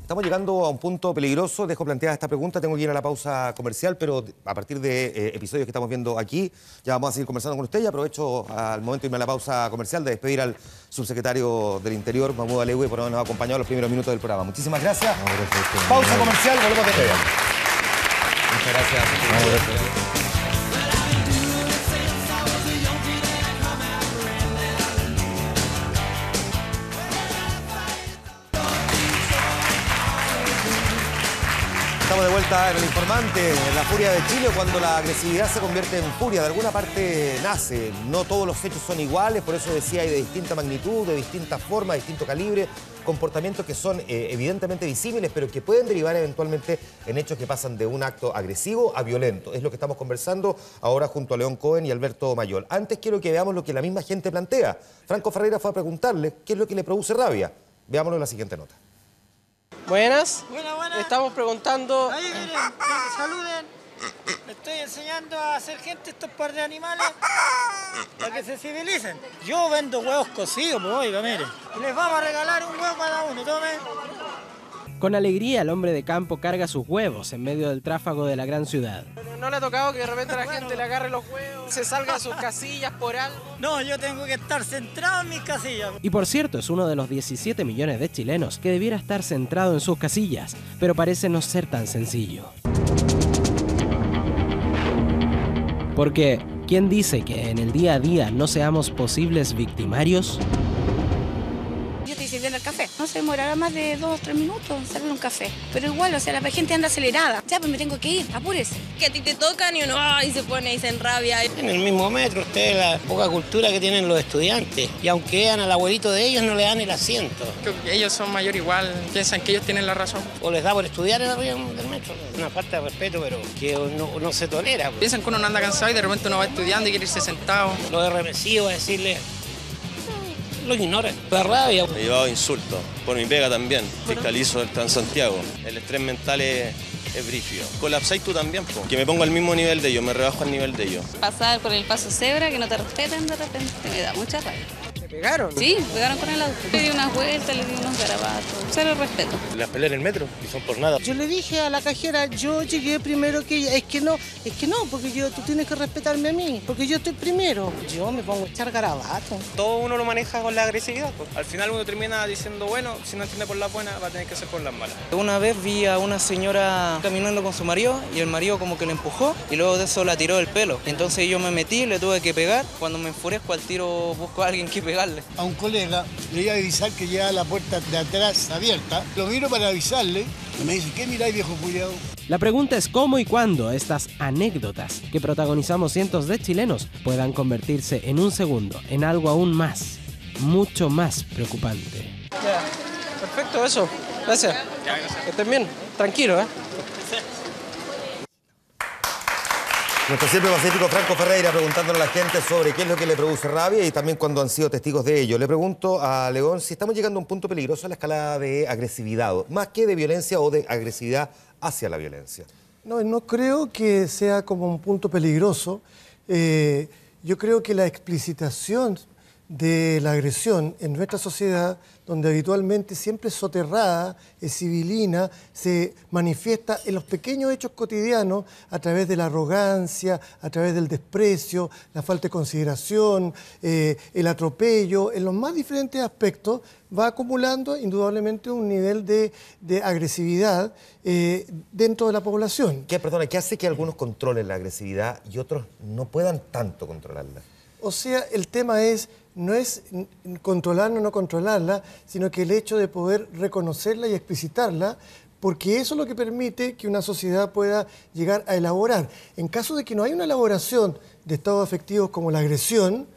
Estamos llegando a un punto peligroso. Dejo planteada esta pregunta. Tengo que ir a la pausa comercial, pero a partir de episodios que estamos viendo aquí, ya vamos a seguir conversando con usted. Y aprovecho al momento de irme a la pausa comercial de despedir al subsecretario del Interior, Mahmoud Alewi, por habernos acompañado en los primeros minutos del programa. Muchísimas gracias. Pausa comercial, volvemos de nuevo. Muchas gracias. Estamos de vuelta en El Informante, en la furia de Chile, cuando la agresividad se convierte en furia. De alguna parte nace, no todos los hechos son iguales, por eso decía, hay de distinta magnitud, de distinta forma, de distinto calibre, comportamientos que son evidentemente disímiles, pero que pueden derivar eventualmente en hechos que pasan de un acto agresivo a violento. Es lo que estamos conversando ahora junto a León Cohen y Alberto Mayol. Antes quiero que veamos lo que la misma gente plantea. Franco Ferreira fue a preguntarle qué es lo que le produce rabia. Veámoslo en la siguiente nota. Buenas. Buenas. Estamos preguntando... Ahí, miren, saluden. Le estoy enseñando a hacer gente estos par de animales para que se civilicen. Yo vendo huevos cocidos, pues oiga, mire. Y les vamos a regalar un huevo cada uno, tomen. Con alegría el hombre de campo carga sus huevos en medio del tráfago de la gran ciudad. ¿No le ha tocado que de repente la gente le agarre los huevos, se salga de sus casillas por algo? No, yo tengo que estar centrado en mis casillas. Y por cierto, es uno de los 17 millones de chilenos que debiera estar centrado en sus casillas, pero parece no ser tan sencillo. Porque, ¿quién dice que en el día a día no seamos posibles victimarios? Yo estoy sirviendo el café. No se demorará más de 2 o 3 minutos en servir un café. Pero igual, o sea, la gente anda acelerada. Ya, pues me tengo que ir, apúrese. Que a ti te tocan y uno ay, se pone y se enrabia. En el mismo metro, ustedes la poca cultura que tienen los estudiantes. Y aunque vean al abuelito de ellos, no le dan el asiento. Creo que ellos son mayores igual, piensan que ellos tienen la razón. O les da por estudiar en la arriba del metro. Una falta de respeto, pero que no se tolera. Piensan que uno no anda cansado y de repente uno va estudiando y quiere irse sentado. Lo de remesivo, decirle... Lo ignoran, da rabia. Me he llevado insultos, por mi pega también, fiscalizo el Transantiago. El estrés mental es brígido. Colapsáis tú también, po. Que me pongo al mismo nivel de ellos, me rebajo al nivel de ellos. Pasar por el paso cebra, que no te respeten de repente, me da mucha rabia. ¿Te pegaron? Sí, pegaron con el auto. Le di unas vueltas, le di unos garabatos. Cero respeto. Las peleas en el metro, y son por nada. Yo le dije a la cajera, yo llegué primero que ella. Es que no, porque tú tienes que respetarme a mí, porque yo estoy primero. Yo me pongo a echar garabatos. Todo uno lo maneja con la agresividad. Pues. Al final uno termina diciendo, bueno, si no entiende por las buenas, va a tener que hacer por las malas. Una vez vi a una señora caminando con su marido y el marido como que le empujó y luego de eso la tiró del pelo. Entonces yo me metí, le tuve que pegar. Cuando me enfurezco al tiro busco a alguien que pegarle. A un colega le iba a avisar que llevaba la puerta de atrás abierta. Lo miro para avisarle y me dice, ¿qué miráis, viejo culiao? La pregunta es cómo y cuándo estas anécdotas que protagonizamos cientos de chilenos puedan convertirse en un segundo en algo aún más, mucho más preocupante. Ya, perfecto eso. Gracias. Que estén bien. Tranquilo, ¿eh? Nuestro siempre pacífico Franco Ferreira preguntándole a la gente sobre qué es lo que le produce rabia y también cuando han sido testigos de ello. Le pregunto a León si estamos llegando a un punto peligroso en la escala de agresividad, más que de violencia o de agresividad hacia la violencia. No creo que sea como un punto peligroso. Yo creo que la explicitación de la agresión en nuestra sociedad, donde habitualmente siempre es soterrada, es civilina, se manifiesta en los pequeños hechos cotidianos a través de la arrogancia, a través del desprecio, la falta de consideración, el atropello, en los más diferentes aspectos, va acumulando indudablemente un nivel de agresividad dentro de la población. ¿Qué hace que algunos controlen la agresividad y otros no puedan tanto controlarla? O sea, el tema no es controlarla o no controlarla, sino que el hecho de poder reconocerla y explicitarla, porque eso es lo que permite que una sociedad pueda llegar a elaborar. En caso de que no haya una elaboración de estados afectivos como la agresión,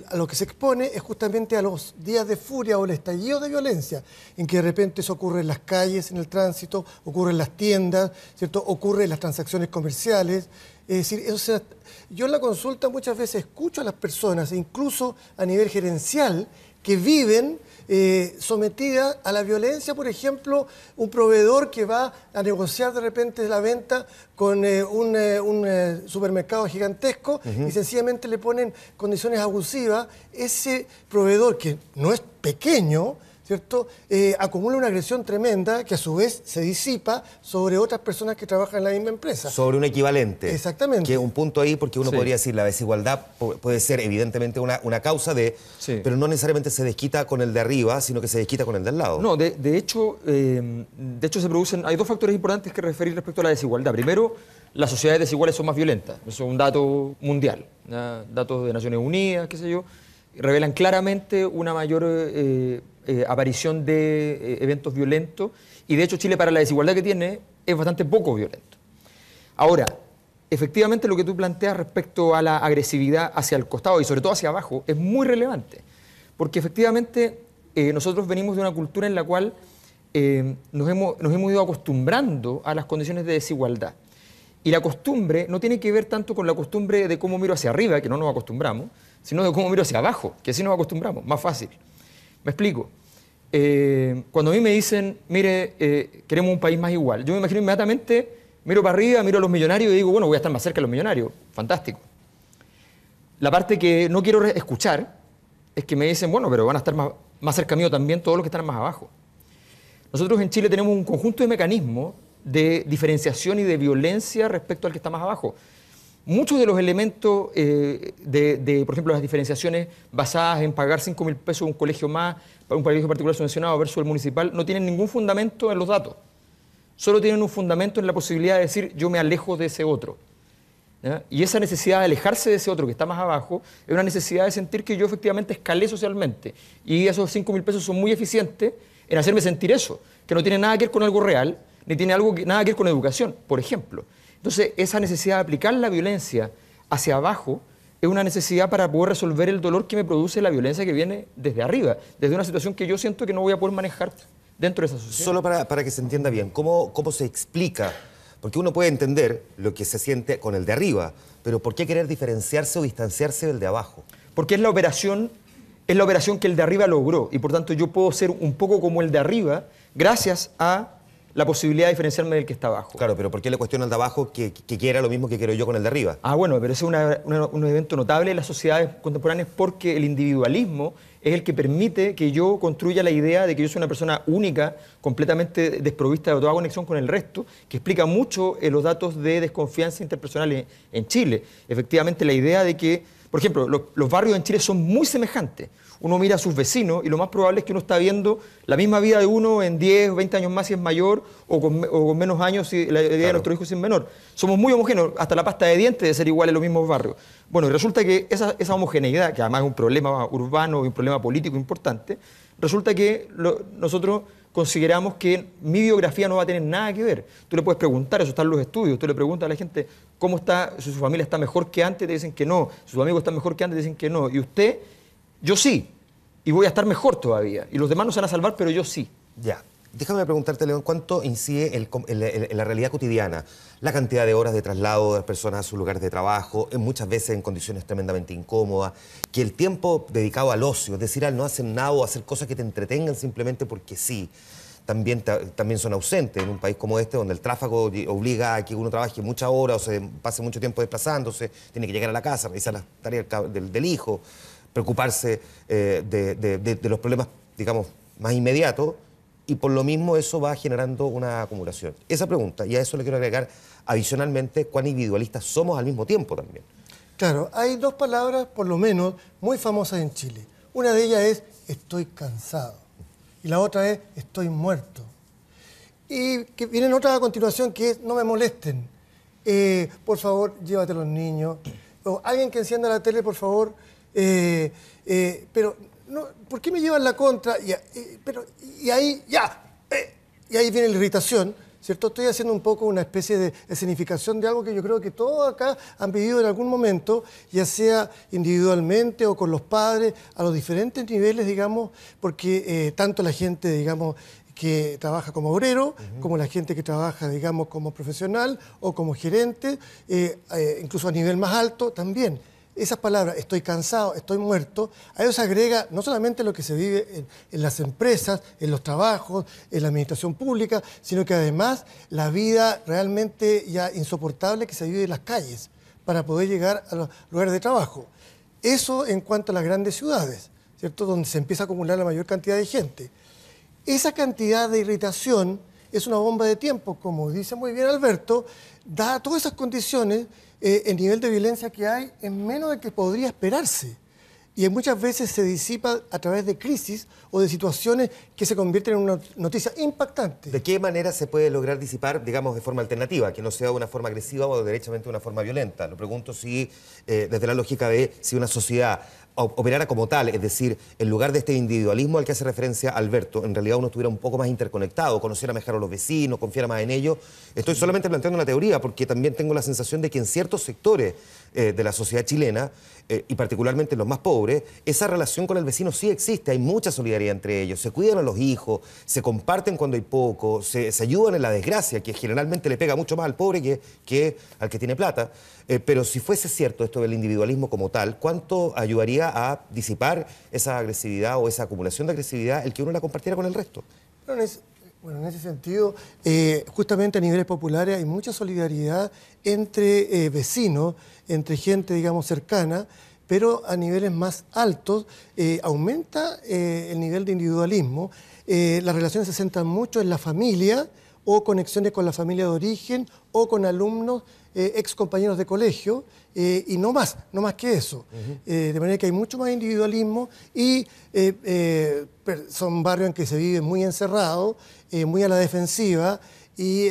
a lo que se expone es justamente a los días de furia o el estallido de violencia, en que de repente eso ocurre en las calles, en el tránsito, ocurre en las tiendas, ¿cierto? Ocurre en las transacciones comerciales. Es decir, yo en la consulta muchas veces escucho a las personas, incluso a nivel gerencial, que viven sometidas a la violencia. Por ejemplo, un proveedor que va a negociar de repente la venta con un supermercado gigantesco y sencillamente le ponen condiciones abusivas. Ese proveedor, que no es pequeño, ¿cierto? Acumula una agresión tremenda que a su vez se disipa sobre otras personas que trabajan en la misma empresa. Sobre un equivalente. Exactamente. Que un punto ahí, porque uno podría decir la desigualdad puede ser evidentemente una causa de... Sí. Pero no necesariamente se desquita con el de arriba, sino que se desquita con el del lado. No, de hecho se producen... Hay dos factores importantes que referir respecto a la desigualdad. Primero, las sociedades desiguales son más violentas. Eso es un dato mundial. Datos de Naciones Unidas, qué sé yo, revelan claramente una mayor... aparición de eventos violentos y de hecho Chile para la desigualdad que tiene es bastante poco violento. Ahora, efectivamente lo que tú planteas respecto a la agresividad hacia el costado y sobre todo hacia abajo es muy relevante porque efectivamente nosotros venimos de una cultura en la cual nos hemos ido acostumbrando a las condiciones de desigualdad y la costumbre no tiene que ver tanto con la costumbre de cómo miro hacia arriba, que no nos acostumbramos, sino de cómo miro hacia abajo, que sí nos acostumbramos, más fácil. Me explico. cuando a mí me dicen, mire, queremos un país más igual, yo me imagino inmediatamente, miro para arriba, miro a los millonarios y digo, bueno, voy a estar más cerca de los millonarios. Fantástico. La parte que no quiero escuchar es que me dicen, bueno, pero van a estar más cerca mío también todos los que están más abajo. Nosotros en Chile tenemos un conjunto de mecanismos de diferenciación y de violencia respecto al que está más abajo. Muchos de los elementos por ejemplo, las diferenciaciones basadas en pagar 5.000 pesos un colegio más, un colegio particular subvencionado versus el municipal, no tienen ningún fundamento en los datos. Solo tienen un fundamento en la posibilidad de decir, yo me alejo de ese otro. ¿Ya? Y esa necesidad de alejarse de ese otro que está más abajo es una necesidad de sentir que yo efectivamente escalé socialmente. Y esos 5.000 pesos son muy eficientes en hacerme sentir eso, que no tiene nada que ver con algo real, ni tiene nada que ver con educación, por ejemplo. Entonces, esa necesidad de aplicar la violencia hacia abajo es una necesidad para poder resolver el dolor que me produce la violencia que viene desde arriba, desde una situación que yo siento que no voy a poder manejar dentro de esa sociedad. Solo para que se entienda bien, ¿cómo se explica? Porque uno puede entender lo que se siente con el de arriba, pero ¿por qué querer diferenciarse o distanciarse del de abajo? Porque es la operación que el de arriba logró, y por tanto yo puedo ser un poco como el de arriba gracias a la posibilidad de diferenciarme del que está abajo. Claro, pero ¿por qué le cuestiono al de abajo que quiera lo mismo que quiero yo con el de arriba? Ah, bueno, pero ese es un evento notable en las sociedades contemporáneas porque el individualismo es el que permite que yo construya la idea de que yo soy una persona única, completamente desprovista de toda conexión con el resto, que explica mucho los datos de desconfianza interpersonal en Chile. Efectivamente, la idea de que, por ejemplo, los barrios en Chile son muy semejantes. Uno mira a sus vecinos y lo más probable es que uno está viendo la misma vida de uno en 10 o 20 años más si es mayor o con menos años si la vida de nuestro hijo es menor. Somos muy homogéneos, hasta la pasta de dientes de ser igual en los mismos barrios. Bueno, y resulta que esa homogeneidad, que además es un problema urbano y un problema político importante, resulta que nosotros consideramos que mi biografía no va a tener nada que ver. Tú le puedes preguntar, eso está en los estudios, tú le preguntas a la gente cómo está, si su familia está mejor que antes, te dicen que no, si sus amigos están mejor que antes, te dicen que no, y usted, yo sí. Y voy a estar mejor todavía. Y los demás no se van a salvar, pero yo sí. Ya. Déjame preguntarte, León, ¿cuánto incide en la realidad cotidiana la cantidad de horas de traslado de las personas a sus lugares de trabajo, muchas veces en condiciones tremendamente incómodas, que el tiempo dedicado al ocio, es decir, al no hacer nada o hacer cosas que te entretengan simplemente porque sí, también son ausentes en un país como este, donde el tráfico obliga a que uno trabaje muchas horas o se pase mucho tiempo desplazándose, tiene que llegar a la casa, realizar las tareas del hijo, preocuparse de los problemas, digamos, más inmediatos, y por lo mismo eso va generando una acumulación. Esa pregunta, y a eso le quiero agregar adicionalmente, ¿cuán individualistas somos al mismo tiempo también? Claro, hay dos palabras, por lo menos, muy famosas en Chile. Una de ellas es estoy cansado, y la otra es estoy muerto. Y que viene otra a continuación que es no me molesten, por favor, llévate a los niños, o alguien que encienda la tele, por favor. Pero, no, ¿por qué me llevan la contra? Y ahí viene la irritación, ¿cierto? Estoy haciendo un poco una especie de escenificación de algo que yo creo que todos acá han vivido en algún momento, ya sea individualmente o con los padres, a los diferentes niveles, digamos, porque tanto la gente, digamos, que trabaja como obrero, como la gente que trabaja, digamos, como profesional o como gerente, incluso a nivel más alto también. Esas palabras, estoy cansado, estoy muerto, a eso se agrega no solamente lo que se vive en las empresas, en los trabajos, en la administración pública, sino que además la vida realmente ya insoportable que se vive en las calles para poder llegar a los lugares de trabajo. Eso en cuanto a las grandes ciudades, ¿cierto? Donde se empieza a acumular la mayor cantidad de gente. Esa cantidad de irritación es una bomba de tiempo, como dice muy bien Alberto, da todas esas condiciones. El nivel de violencia que hay es menos del que podría esperarse. Y muchas veces se disipa a través de crisis o de situaciones que se convierten en una noticia impactante. ¿De qué manera se puede lograr disipar, digamos, de forma alternativa, que no sea de una forma agresiva o derechamente de una forma violenta? Lo pregunto si, desde la lógica de si una sociedad operara como tal, es decir, en lugar de este individualismo al que hace referencia Alberto, en realidad uno estuviera un poco más interconectado, conociera mejor a los vecinos, confiara más en ellos. Estoy solamente planteando una teoría porque también tengo la sensación de que en ciertos sectores de la sociedad chilena, y particularmente en los más pobres, esa relación con el vecino sí existe, hay mucha solidaridad entre ellos, se cuidan a los hijos, se comparten cuando hay poco, se ayudan en la desgracia, que generalmente le pega mucho más al pobre que al que tiene plata. Pero si fuese cierto esto del individualismo como tal, ¿cuánto ayudaría ayudaría a disipar esa agresividad o esa acumulación de agresividad el que uno la compartiera con el resto. Bueno, en ese sentido, justamente a niveles populares hay mucha solidaridad entre vecinos, entre gente, digamos, cercana, pero a niveles más altos aumenta el nivel de individualismo. Las relaciones se centran mucho en la familia o conexiones con la familia de origen o con alumnos, ex compañeros de colegio, y no más que eso. De manera que hay mucho más individualismo y son barrios en que se vive muy encerrado, muy a la defensiva, y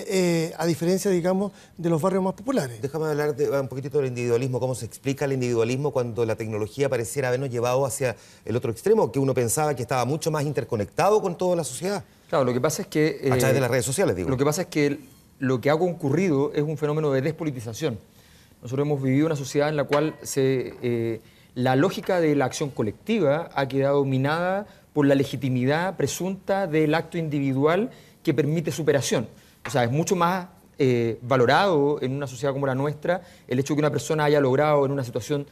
a diferencia, digamos, de los barrios más populares. Déjame hablar un poquitito del individualismo, cómo se explica el individualismo cuando la tecnología pareciera habernos llevado hacia el otro extremo, que uno pensaba que estaba mucho más interconectado con toda la sociedad. Claro, lo que pasa es que... a través de las redes sociales, digo. Lo que pasa es que lo que ha concurrido es un fenómeno de despolitización. Nosotros hemos vivido una sociedad en la cual la lógica de la acción colectiva ha quedado dominada por la legitimidad presunta del acto individual que permite superación. O sea, es mucho más valorado en una sociedad como la nuestra el hecho de que una persona haya logrado en una situación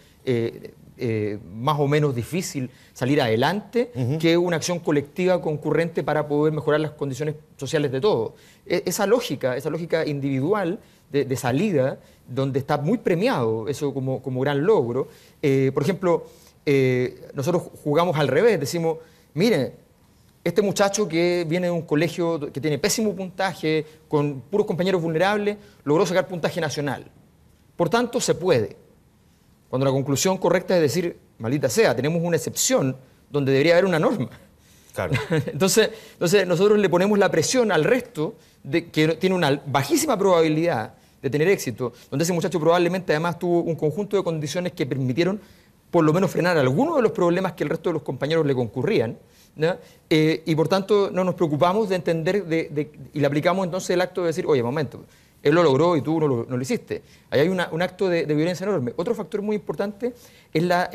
más o menos difícil salir adelante que una acción colectiva concurrente para poder mejorar las condiciones sociales de todos. Esa lógica individual de salida, donde está muy premiado eso como gran logro. Por ejemplo, nosotros jugamos al revés, decimos, mire, este muchacho que viene de un colegio que tiene pésimo puntaje, con puros compañeros vulnerables, logró sacar puntaje nacional. Por tanto, se puede. Cuando la conclusión correcta es decir, maldita sea, tenemos una excepción donde debería haber una norma. Claro. Entonces nosotros le ponemos la presión al resto de que tiene una bajísima probabilidad de tener éxito, donde ese muchacho probablemente además tuvo un conjunto de condiciones que permitieron por lo menos frenar algunos de los problemas que el resto de los compañeros le concurrían, ¿no? Y por tanto no nos preocupamos de entender y le aplicamos entonces el acto de decir, oye, momento, él lo logró y tú no lo hiciste. Ahí hay un acto de violencia enorme. Otro factor muy importante es la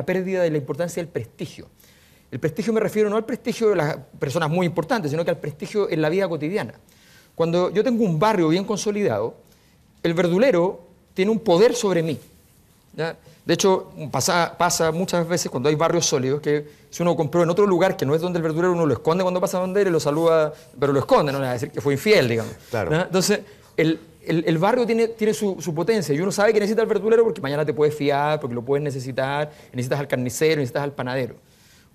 pérdida de la importancia del prestigio. El prestigio me refiero no al prestigio de las personas muy importantes, sino que al prestigio en la vida cotidiana. Cuando yo tengo un barrio bien consolidado, el verdulero tiene un poder sobre mí, ¿ya? De hecho, pasa muchas veces cuando hay barrios sólidos que si uno compró en otro lugar que no es donde el verdulero, uno lo esconde cuando pasa donde él y lo saluda, pero lo esconde, no le va a decir que fue infiel, digamos. Claro. ¿No? Entonces, el barrio tiene su potencia y uno sabe que necesita el verdulero porque mañana te puedes fiar, porque lo puedes necesitar, necesitas al carnicero, necesitas al panadero.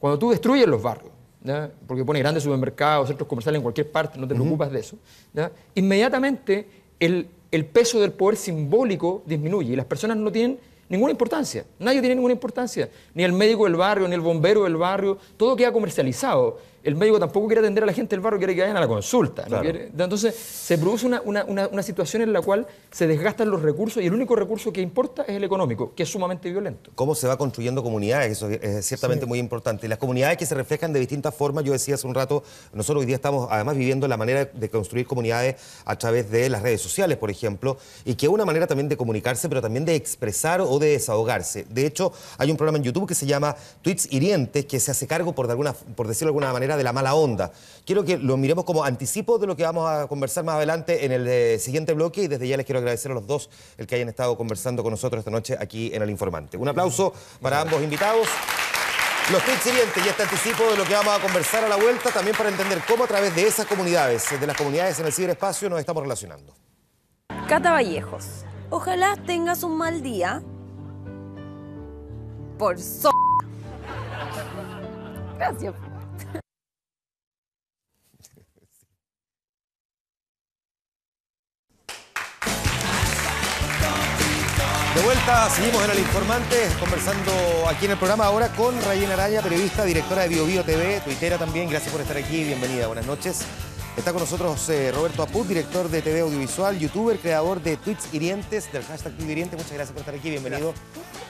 Cuando tú destruyes los barrios, ¿ya? Porque pones grandes supermercados, centros comerciales en cualquier parte, no te preocupas de eso, ¿ya? Inmediatamente el peso del poder simbólico disminuye y las personas no tienen ninguna importancia, nadie tiene ninguna importancia, ni el médico del barrio, ni el bombero del barrio, todo queda comercializado. El médico tampoco quiere atender a la gente del barrio, quiere que vayan a la consulta. Claro. ¿No? Entonces se produce una situación en la cual se desgastan los recursos y el único recurso que importa es el económico, que es sumamente violento. Cómo se va construyendo comunidades, eso es ciertamente muy importante. Y las comunidades que se reflejan de distintas formas, yo decía hace un rato, nosotros hoy día estamos además viviendo la manera de construir comunidades a través de las redes sociales, por ejemplo, y que es una manera también de comunicarse, pero también de expresar o de desahogarse. De hecho, hay un programa en YouTube que se llama Tweets Hirientes, que se hace cargo, por decirlo de alguna manera, de la mala onda. Quiero que lo miremos como anticipo de lo que vamos a conversar más adelante en el siguiente bloque, y desde ya les quiero agradecer a los dos el que hayan estado conversando con nosotros esta noche aquí en El Informante. Un aplauso para ambos invitados. Los tweets hirientes y este anticipo de lo que vamos a conversar a la vuelta, también para entender cómo a través de esas comunidades, de las comunidades en el ciberespacio, nos estamos relacionando. Cata Vallejos, ojalá tengas un mal día por Gracias. De vuelta, seguimos en El Informante, conversando aquí en el programa ahora con Rayena Araya, periodista, directora de Bio Bio TV, tuitera también. Gracias por estar aquí, bienvenida, buenas noches. Está con nosotros Roberto Apud, director de TV Audiovisual, youtuber, creador de tweets hirientes, del hashtag Tweet Hiriente. Muchas gracias por estar aquí, bienvenido. Gracias.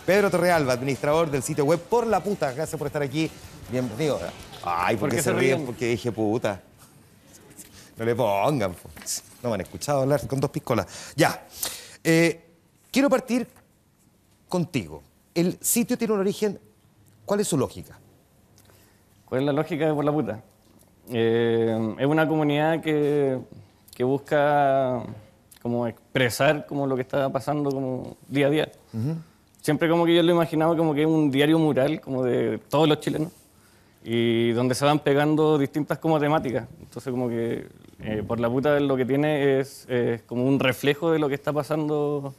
Pedro Torrealba, administrador del sitio web Por la Puta, gracias por estar aquí, bienvenido. Ay, ¿por qué se ríen? Porque dije puta. No le pongan, no me han escuchado hablar con dos piscolas. Ya. Quiero partir contigo. El sitio tiene un origen. ¿Cuál es su lógica? ¿Cuál es la lógica de Por la Puta? Es una comunidad que busca como expresar como lo que está pasando como día a día. siempre como que yo lo imaginaba como que es un diario mural, como de todos los chilenos, y donde se van pegando distintas como temáticas. Entonces como que Por la Puta lo que tiene es como un reflejo de lo que está pasando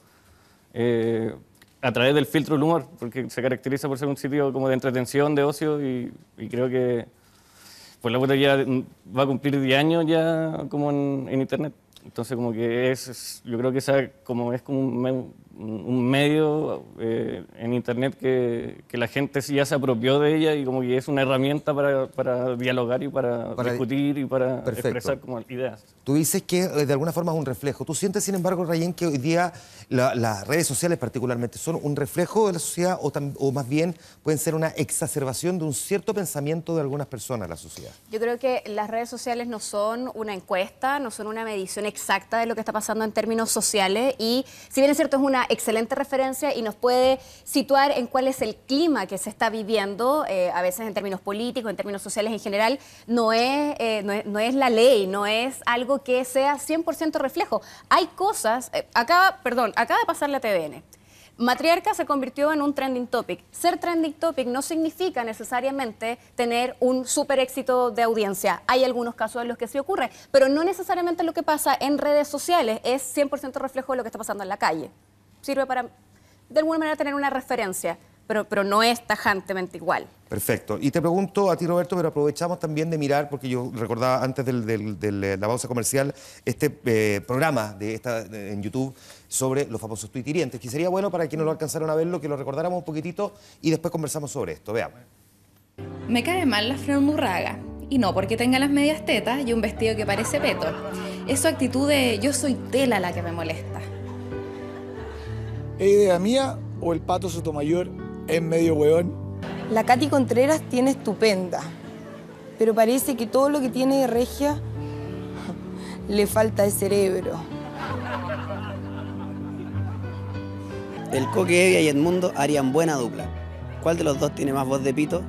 a través del filtro del humor, porque se caracteriza por ser un sitio como de entretención, de ocio, y creo que Por la Puta ya va a cumplir 10 años ya como en internet. Entonces como que yo creo que es como un medio en internet que la gente ya se apropió de ella y como que es una herramienta para dialogar y para discutir y para expresar como ideas. Tú dices que de alguna forma es un reflejo. ¿Tú sientes, sin embargo, Rayén, que hoy día las redes sociales particularmente son un reflejo de la sociedad o más bien pueden ser una exacerbación de un cierto pensamiento de algunas personas en la sociedad? Yo creo que las redes sociales no son una encuesta, no son una medición exacta de lo que está pasando en términos sociales y, si bien es cierto, es una excelente referencia y nos puede situar en cuál es el clima que se está viviendo, a veces en términos políticos, en términos sociales en general, no es la ley, no es algo que sea 100% reflejo. Hay cosas, acaba de pasar la TVN. Matriarca se convirtió en un trending topic. Ser trending topic no significa necesariamente tener un súper éxito de audiencia. Hay algunos casos en los que sí ocurre, pero no necesariamente lo que pasa en redes sociales es 100% reflejo de lo que está pasando en la calle. Sirve para, de alguna manera, tener una referencia, pero no es tajantemente igual. Perfecto. Y te pregunto a ti, Roberto, pero aprovechamos también de mirar, porque yo recordaba antes de la pausa comercial, este programa en YouTube sobre los famosos tuitirientes, que sería bueno para quienes no lo alcanzaron a verlo, que lo recordáramos un poquitito y después conversamos sobre esto. Veamos. Me cae mal la Fran Murraga, y no porque tenga las medias tetas y un vestido que parece peto. Es su actitud de yo soy tela la que me molesta. ¿Es idea mía o el Pato Sotomayor es medio hueón? La Katy Contreras tiene estupenda, pero parece que todo lo que tiene de regia le falta de cerebro. El Coque, Evia y Edmundo harían buena dupla. ¿Cuál de los dos tiene más voz de pito?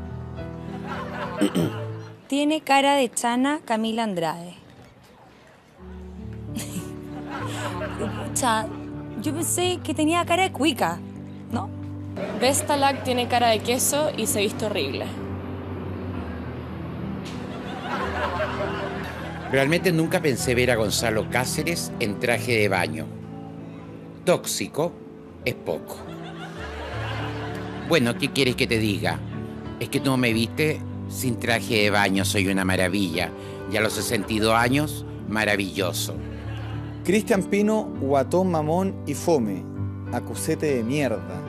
Tiene cara de chana Camila Andrade. Pucha, yo pensé que tenía cara de cuica, ¿no? Vestalag tiene cara de queso y se viste horrible. Realmente nunca pensé ver a Gonzalo Cáceres en traje de baño. Tóxico es poco. Bueno, ¿qué quieres que te diga? Es que tú no me viste sin traje de baño, soy una maravilla. Y a los 62 años, maravilloso. Cristian Pino, guatón, mamón y fome. Acusete de mierda.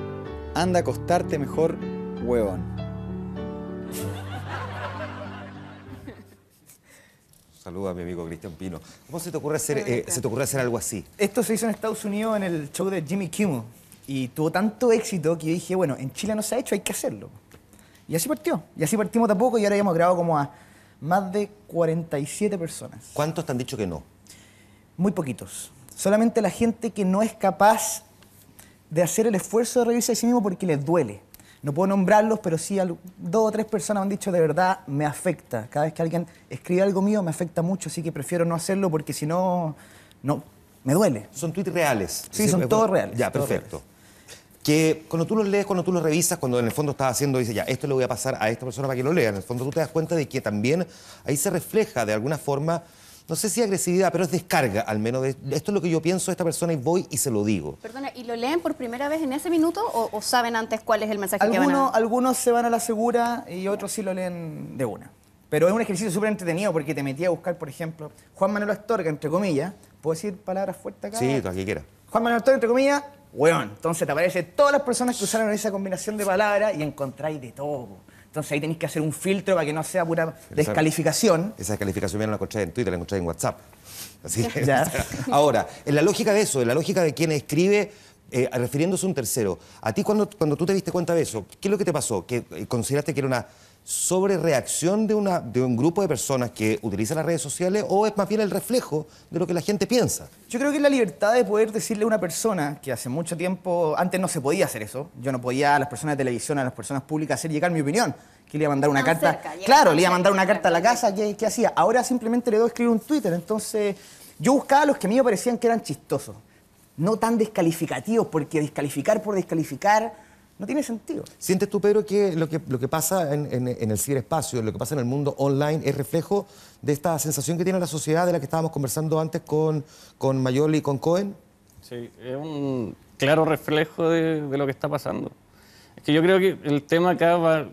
Anda a acostarte mejor, huevón. Saluda a mi amigo Cristian Pino. ¿Cómo se te ocurre hacer algo así? Esto se hizo en Estados Unidos en el show de Jimmy Kimmel y tuvo tanto éxito que yo dije, bueno, en Chile no se ha hecho, hay que hacerlo. Y así partió. Y así partimos de a poco y ahora ya hemos grabado como a más de 47 personas. ¿Cuántos te han dicho que no? Muy poquitos. Solamente la gente que no es capaz de hacer el esfuerzo de reírse de sí mismo porque les duele. No puedo nombrarlos, pero sí 2 o 3 personas me han dicho de verdad me afecta. Cada vez que alguien escribe algo mío me afecta mucho, así que prefiero no hacerlo porque si no, me duele. ¿Son tweets reales? Sí, son todos reales. Ya, perfecto. Que cuando tú los lees, cuando tú los revisas, cuando en el fondo estás haciendo, dices, ya, esto le voy a pasar a esta persona para que lo lea. En el fondo tú te das cuenta de que también ahí se refleja de alguna forma, no sé si agresividad, pero es descarga al menos. Esto es lo que yo pienso de esta persona y voy y se lo digo. Perdona, ¿y lo leen por primera vez en ese minuto o saben antes cuál es el mensaje que van a...? Algunos se van a la segura y otros sí lo leen de una. Pero es un ejercicio súper entretenido porque te metí a buscar, por ejemplo, Juan Manuel Astorga, entre comillas. ¿Puedo decir palabras fuertes acá? Sí, tú aquí quieras. Juan Manuel Astorga, entre comillas, hueón. Entonces te aparecen todas las personas que usaron esa combinación de palabras y encontráis de todo. Entonces ahí tenéis que hacer un filtro para que no sea pura descalificación. Esa descalificación ya no la encontré en Twitter, la encontré en WhatsApp. Así que, ahora, en la lógica de eso, en la lógica de quien escribe refiriéndose a un tercero, a ti cuando tú te diste cuenta de eso, ¿qué es lo que te pasó? ¿Que consideraste que era una sobrereacción de un grupo de personas que utilizan las redes sociales o es más bien el reflejo de lo que la gente piensa? Yo creo que es la libertad de poder decirle a una persona que hace mucho tiempo, antes no se podía hacer eso, yo no podía a las personas de televisión, a las personas públicas hacer llegar mi opinión, que le iba a mandar una carta, claro, le iba a mandar una carta a la casa, ¿qué hacía? Ahora simplemente le doy a escribir un Twitter, entonces yo buscaba a los que a mí me parecían que eran chistosos, no tan descalificativos, porque descalificar por descalificar No tiene sentido. ¿Sientes tú, Pedro, que lo que pasa en el ciberespacio, lo que pasa en el mundo online, es reflejo de esta sensación que tiene la sociedad de la que estábamos conversando antes con Mayoli y con Cohen? Sí, es un claro reflejo de lo que está pasando. Es que yo creo que el tema acá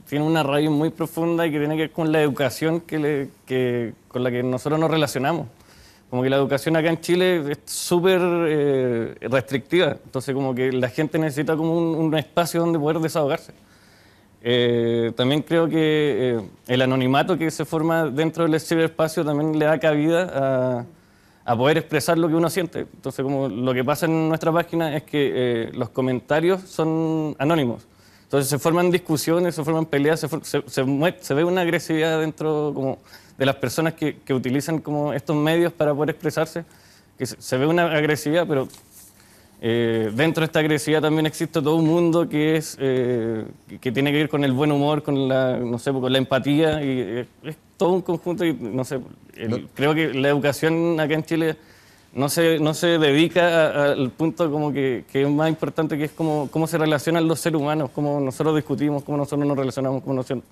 tiene una raíz muy profunda y que tiene que ver con la educación con la que nosotros nos relacionamos. Como que la educación acá en Chile es súper restrictiva, entonces como que la gente necesita como un espacio donde poder desahogarse. También creo que el anonimato que se forma dentro del ciberespacio también le da cabida a poder expresar lo que uno siente. Entonces como lo que pasa en nuestra página es que los comentarios son anónimos. Entonces se forman discusiones, se forman peleas, se ve una agresividad dentro como de las personas que utilizan como estos medios para poder expresarse, que se ve una agresividad, pero dentro de esta agresividad también existe todo un mundo que tiene que ver con el buen humor, con la, no sé, con la empatía, y es todo un conjunto, y no sé, creo que la educación acá en Chile no se dedica al punto como que es más importante, que es cómo se relacionan los seres humanos, cómo nosotros discutimos, cómo nosotros nos relacionamos, cómo nosotros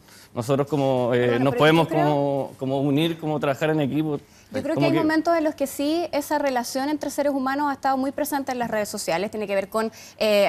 nos podemos como unir, como trabajar en equipo. Yo creo que hay momentos en los que sí, esa relación entre seres humanos ha estado muy presente en las redes sociales. Tiene que ver con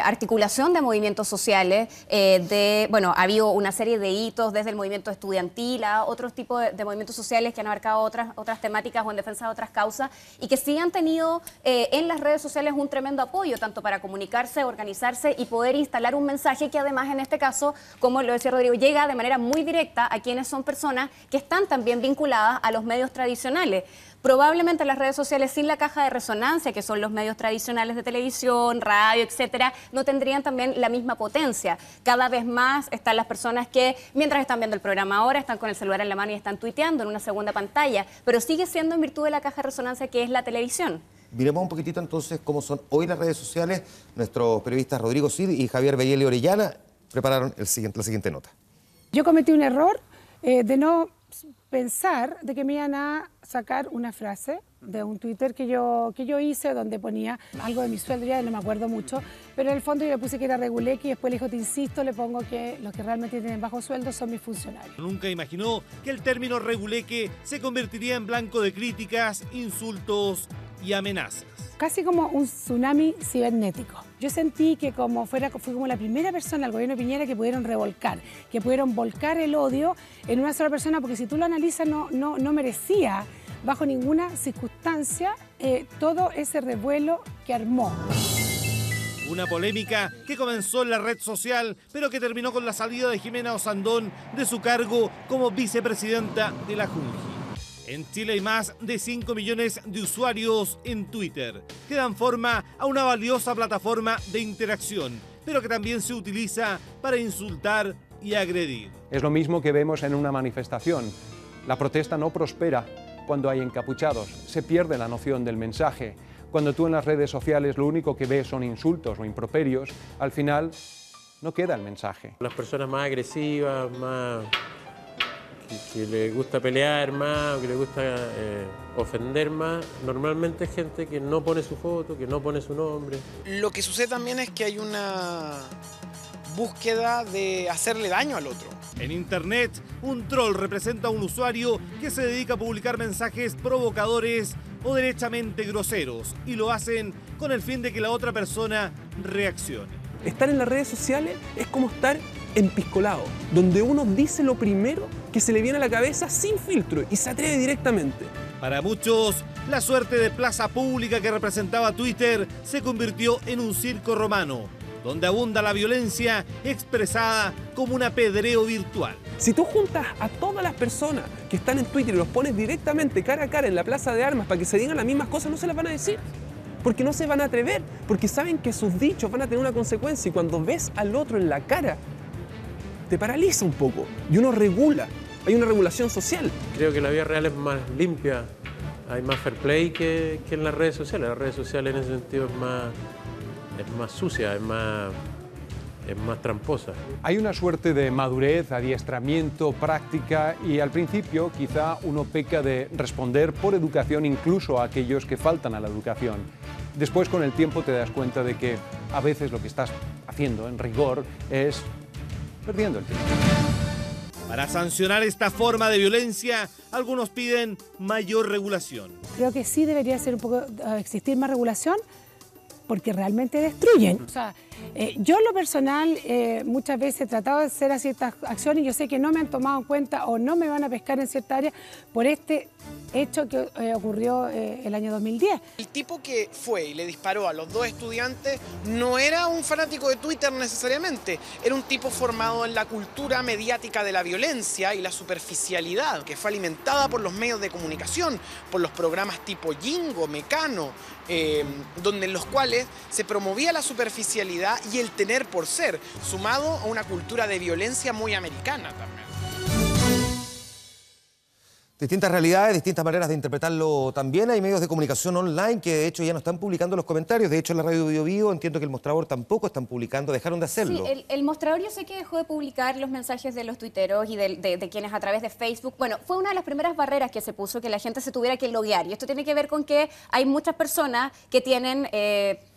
articulación de movimientos sociales. Ha habido una serie de hitos desde el movimiento estudiantil a otros tipos de movimientos sociales que han abarcado otras temáticas o en defensa de otras causas y que sí han tenido en las redes sociales un tremendo apoyo, tanto para comunicarse, organizarse y poder instalar un mensaje que además en este caso, como lo decía Rodrigo, llega de manera muy directa a quienes son personas que están también vinculadas a los medios tradicionales. Probablemente las redes sociales sin la caja de resonancia, que son los medios tradicionales de televisión, radio, etcétera, no tendrían también la misma potencia. Cada vez más están las personas que, mientras están viendo el programa ahora, están con el celular en la mano y están tuiteando en una segunda pantalla, pero sigue siendo en virtud de la caja de resonancia que es la televisión. Miremos un poquitito entonces cómo son hoy las redes sociales. Nuestros periodistas Rodrigo Cid y Javier Belleli Orellana prepararon la siguiente nota. Yo cometí un error de no pensar de que me iban a sacar una frase de un Twitter que yo hice donde ponía algo de mi sueldo, ya no me acuerdo mucho, pero en el fondo yo le puse que era reguleque y después le dijo, te insisto, le pongo que los que realmente tienen bajo sueldo son mis funcionarios. Nunca imaginó que el término reguleque se convertiría en blanco de críticas, insultos y amenazas. Casi como un tsunami cibernético. Yo sentí que fui como la primera persona al gobierno de Piñera que pudieron volcar el odio en una sola persona, porque si tú lo analizas no merecía bajo ninguna circunstancia todo ese revuelo que armó. Una polémica que comenzó en la red social, pero que terminó con la salida de Jimena Osandón de su cargo como vicepresidenta de la Junji. En Chile hay más de 5 millones de usuarios en Twitter, que dan forma a una valiosa plataforma de interacción, pero que también se utiliza para insultar y agredir. Es lo mismo que vemos en una manifestación. La protesta no prospera cuando hay encapuchados, se pierde la noción del mensaje. Cuando tú en las redes sociales lo único que ves son insultos o improperios, al final no queda el mensaje. Las personas más agresivas, que le gusta pelear más, o que le gusta ofender más, normalmente es gente que no pone su foto, que no pone su nombre. Lo que sucede también es que hay una búsqueda de hacerle daño al otro. En Internet, un troll representa a un usuario que se dedica a publicar mensajes provocadores o derechamente groseros, y lo hacen con el fin de que la otra persona reaccione. Estar en las redes sociales es como estar empiscolado, donde uno dice lo primero que se le viene a la cabeza sin filtro y se atreve directamente. Para muchos, la suerte de plaza pública que representaba Twitter se convirtió en un circo romano, donde abunda la violencia expresada como un apedreo virtual. Si tú juntas a todas las personas que están en Twitter y los pones directamente cara a cara en la plaza de armas para que se digan las mismas cosas, no se las van a decir. Porque no se van a atrever, porque saben que sus dichos van a tener una consecuencia, y cuando ves al otro en la cara, te paraliza un poco y uno regula, hay una regulación social. Creo que la vida real es más limpia, hay más fair play que en las redes sociales. Las redes sociales en ese sentido es más sucia, es más tramposa. Hay una suerte de madurez, adiestramiento, práctica, y al principio quizá uno peca de responder por educación incluso a aquellos que faltan a la educación. Después, con el tiempo, te das cuenta de que a veces lo que estás haciendo en rigor es perdiendo el tiempo. Para sancionar esta forma de violencia, algunos piden mayor regulación. Creo que sí debería ser existir más regulación, porque realmente destruyen. O sea, yo en lo personal muchas veces he tratado de hacer ciertas acciones y yo sé que no me han tomado en cuenta o no me van a pescar en cierta área por este hecho que ocurrió el año 2010. El tipo que fue y le disparó a los dos estudiantes no era un fanático de Twitter necesariamente, era un tipo formado en la cultura mediática de la violencia y la superficialidad, que fue alimentada por los medios de comunicación, por los programas tipo Jingo, Mecano, donde en los cuales se promovía la superficialidad y el tener por ser, sumado a una cultura de violencia muy americana también. Distintas realidades, distintas maneras de interpretarlo también. Hay medios de comunicación online que de hecho ya no están publicando los comentarios. De hecho en la radio Bio Bio entiendo que el Mostrador tampoco están publicando, dejaron de hacerlo. Sí, el Mostrador yo sé que dejó de publicar los mensajes de los tuiteros y de quienes a través de Facebook. Bueno, fue una de las primeras barreras que se puso, que la gente se tuviera que loguear. Y esto tiene que ver con que hay muchas personas que tienen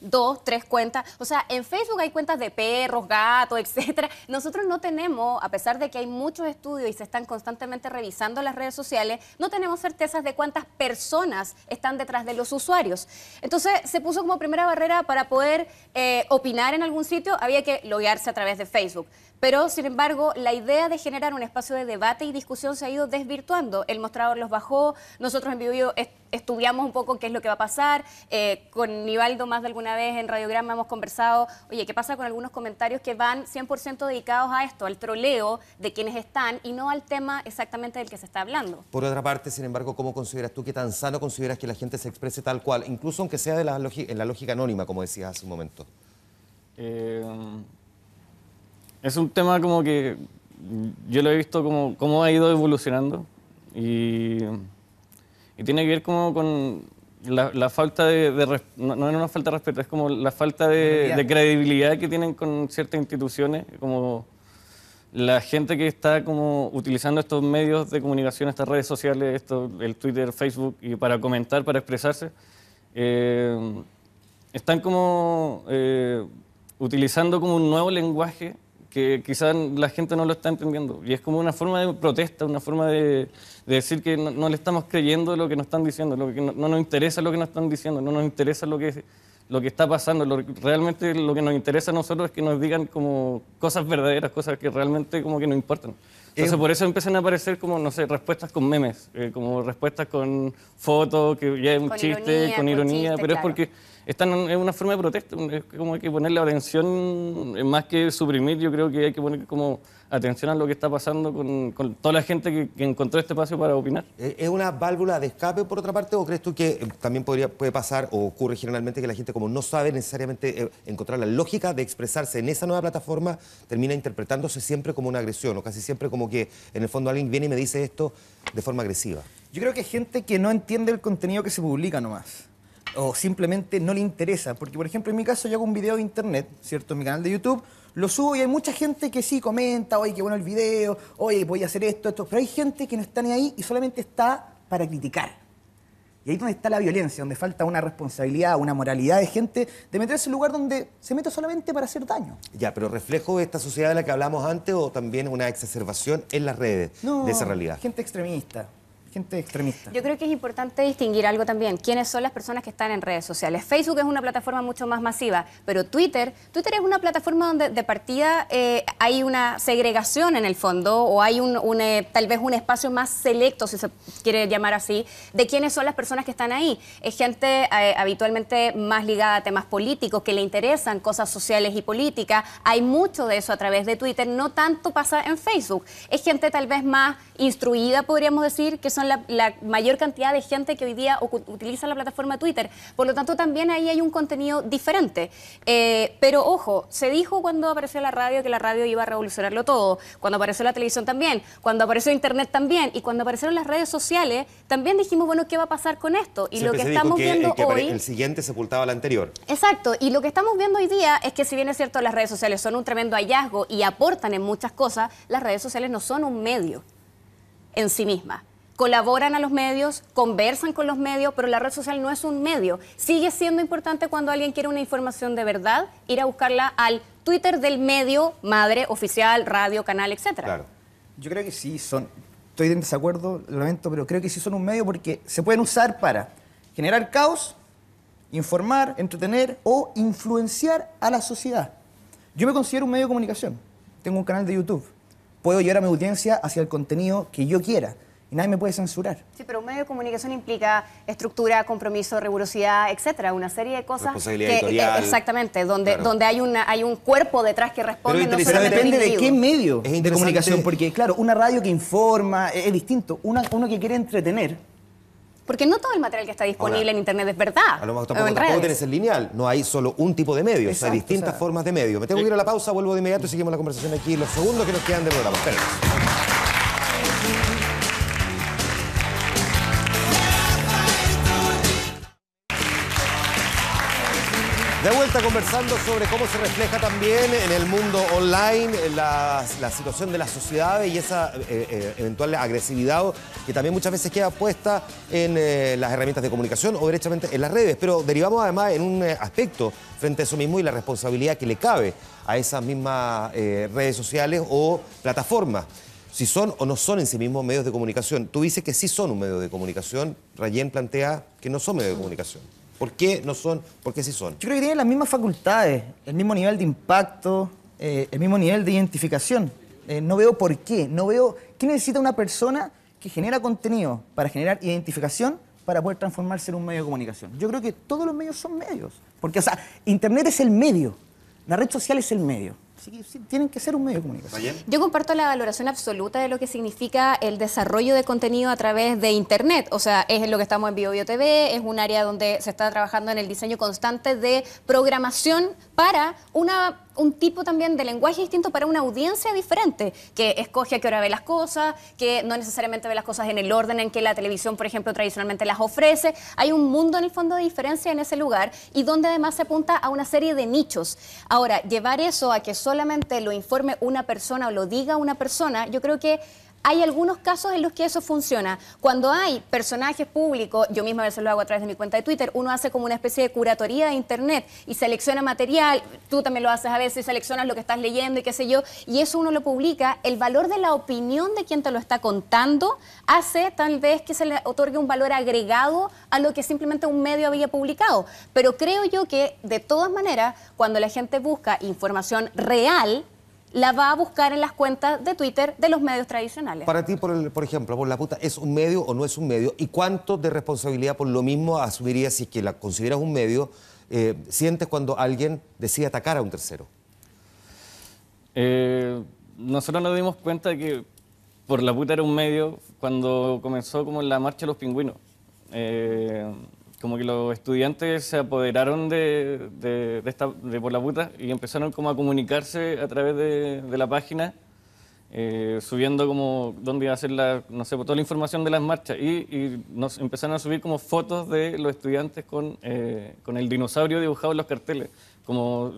2, 3 cuentas. O sea, en Facebook hay cuentas de perros, gatos, etcétera. Nosotros no tenemos, a pesar de que hay muchos estudios y se están constantemente revisando las redes sociales, no tenemos certezas de cuántas personas están detrás de los usuarios. Entonces, se puso como primera barrera para poder opinar en algún sitio, había que loguearse a través de Facebook. Pero, sin embargo, la idea de generar un espacio de debate y discusión se ha ido desvirtuando. El Mostrador los bajó, nosotros en Bio Bio estudiamos un poco qué es lo que va a pasar. Con Nivaldo más de alguna vez en Radiograma hemos conversado, oye, ¿qué pasa con algunos comentarios que van 100% dedicados a esto, al troleo de quienes están y no al tema exactamente del que se está hablando? Por otra parte, sin embargo, ¿cómo consideras tú, qué tan sano consideras que la gente se exprese tal cual, incluso aunque sea en la lógica anónima, como decías hace un momento? Es un tema como que yo lo he visto como cómo ha ido evolucionando y tiene que ver como con la falta no es una falta de respeto, es como la falta de credibilidad que tienen con ciertas instituciones, como la gente que está como utilizando estos medios de comunicación, estas redes sociales, el Twitter, Facebook, y para comentar, para expresarse, están como utilizando como un nuevo lenguaje que quizás la gente no lo está entendiendo. Y es como una forma de protesta, una forma de decir que no le estamos creyendo lo que nos están diciendo, que no nos interesa lo que nos están diciendo, no nos interesa lo que está pasando. Realmente lo que nos interesa a nosotros es que nos digan como cosas verdaderas, cosas que realmente como que nos importan. Entonces por eso empiezan a aparecer como, no sé, respuestas con memes, como respuestas con fotos, que ya es un chiste, con ironía, pero es porque están en una forma de protesta, es como hay que ponerle atención, más que suprimir, yo creo que hay que poner como atención a lo que está pasando con toda la gente que encontró este espacio para opinar. ¿Es una válvula de escape por otra parte o crees tú que también puede pasar o ocurre generalmente que la gente como no sabe necesariamente encontrar la lógica de expresarse en esa nueva plataforma termina interpretándose siempre como una agresión o casi siempre como que en el fondo alguien viene y me dice esto de forma agresiva? Yo creo que hay gente que no entiende el contenido que se publica nomás. O simplemente no le interesa. Porque, por ejemplo, en mi caso yo hago un video de internet, ¿cierto? En mi canal de YouTube, lo subo y hay mucha gente que sí comenta, oye, qué bueno el video, oye, voy a hacer esto. Pero hay gente que no está ni ahí y solamente está para criticar. Y ahí es donde está la violencia, donde falta una responsabilidad, una moralidad de gente de meterse en un lugar donde se mete solamente para hacer daño. Ya, pero ¿reflejo de esta sociedad de la que hablamos antes o también una exacerbación en las redes de esa realidad? Gente extremista. Gente extremista. Yo creo que es importante distinguir algo también. ¿Quiénes son las personas que están en redes sociales? Facebook es una plataforma mucho más masiva, pero Twitter es una plataforma donde de partida hay una segregación en el fondo o hay tal vez un espacio más selecto, si se quiere llamar así, de quiénes son las personas que están ahí. Es gente habitualmente más ligada a temas políticos, que le interesan cosas sociales y políticas. Hay mucho de eso a través de Twitter, no tanto pasa en Facebook. Es gente tal vez más instruida, podríamos decir, que son la mayor cantidad de gente que hoy día utiliza la plataforma Twitter. Por lo tanto, también ahí hay un contenido diferente. Pero, ojo, se dijo cuando apareció la radio que la radio iba a revolucionarlo todo. Cuando apareció la televisión también. Cuando apareció Internet también. Y cuando aparecieron las redes sociales, también dijimos, bueno, ¿qué va a pasar con esto? Y siempre lo que estamos viendo hoy... El siguiente sepultaba al anterior. Exacto. Y lo que estamos viendo hoy día es que si bien es cierto, las redes sociales son un tremendo hallazgo y aportan en muchas cosas, las redes sociales no son un medio en sí misma. colaboran a los medios, conversan con los medios, pero la red social no es un medio. Sigue siendo importante cuando alguien quiere una información de verdad, ir a buscarla al Twitter del medio, madre, oficial, radio, canal, etc. Claro. Yo creo que sí son, estoy en desacuerdo, lo lamento, pero creo que sí son un medio porque se pueden usar para generar caos, informar, entretener o influenciar a la sociedad. Yo me considero un medio de comunicación. Tengo un canal de YouTube. Puedo llevar a mi audiencia hacia el contenido que yo quiera y nadie me puede censurar. Sí, pero un medio de comunicación implica estructura, compromiso, rigurosidad, etcétera, una serie de cosas responsabilidad editorial. Exactamente, donde hay un cuerpo detrás que responde. Pero depende de qué medio de comunicación, porque claro, una radio que informa es distinto, uno que quiere entretener. Porque no todo el material que está disponible en internet es verdad. A lo mejor tampoco tienes el lineal, no hay solo un tipo de medio, Exacto, hay distintas formas de medio. Me tengo que ir a la pausa, vuelvo de inmediato y seguimos la conversación aquí en los segundos que nos quedan de programa. Espérenos. De vuelta conversando sobre cómo se refleja también en el mundo online la situación de la sociedad y esa eventual agresividad que también muchas veces queda puesta en las herramientas de comunicación o derechamente en las redes. Pero derivamos además en un aspecto frente a eso mismo y la responsabilidad que le cabe a esas mismas redes sociales o plataformas. Si son o no son en sí mismos medios de comunicación. Tú dices que sí son un medio de comunicación. Rayén plantea que no son medios de comunicación. ¿Por qué no son? ¿Por qué sí son? Yo creo que tienen las mismas facultades, el mismo nivel de impacto, el mismo nivel de identificación. No veo por qué, no veo qué necesita una persona que genera contenido para generar identificación para poder transformarse en un medio de comunicación. Yo creo que todos los medios son medios, porque, o sea, Internet es el medio, la red social es el medio. Así que sí, tienen que ser un medio de comunicación. Yo comparto la valoración absoluta de lo que significa el desarrollo de contenido a través de Internet. O sea, es lo que estamos en BioBio TV, es un área donde se está trabajando en el diseño constante de programación para un tipo también de lenguaje distinto para una audiencia diferente, que escoge a qué hora ve las cosas, que no necesariamente ve las cosas en el orden en que la televisión, por ejemplo, tradicionalmente las ofrece. Hay un mundo en el fondo de diferencia en ese lugar y donde además se apunta a una serie de nichos. Ahora, llevar eso a que solamente lo informe una persona o lo diga una persona, yo creo que hay algunos casos en los que eso funciona. Cuando hay personajes públicos, yo misma a veces lo hago a través de mi cuenta de Twitter, uno hace como una especie de curatoría de Internet y selecciona material, tú también lo haces a veces, seleccionas lo que estás leyendo y qué sé yo, y eso uno lo publica. El valor de la opinión de quien te lo está contando hace tal vez que se le otorgue un valor agregado a lo que simplemente un medio había publicado. Pero creo yo que, de todas maneras, cuando la gente busca información real, la va a buscar en las cuentas de Twitter de los medios tradicionales. Para ti, por ejemplo, por la puta, ¿es un medio o no es un medio? ¿Y cuánto de responsabilidad por lo mismo asumirías si es que la consideras un medio, sientes cuando alguien decide atacar a un tercero? Nosotros nos dimos cuenta de que por la puta era un medio cuando comenzó como la marcha de los pingüinos. Como que los estudiantes se apoderaron de por la puta y empezaron como a comunicarse a través de la página, subiendo como dónde iba a ser no sé, toda la información de las marchas y nos empezaron a subir como fotos de los estudiantes con el dinosaurio dibujado en los carteles, como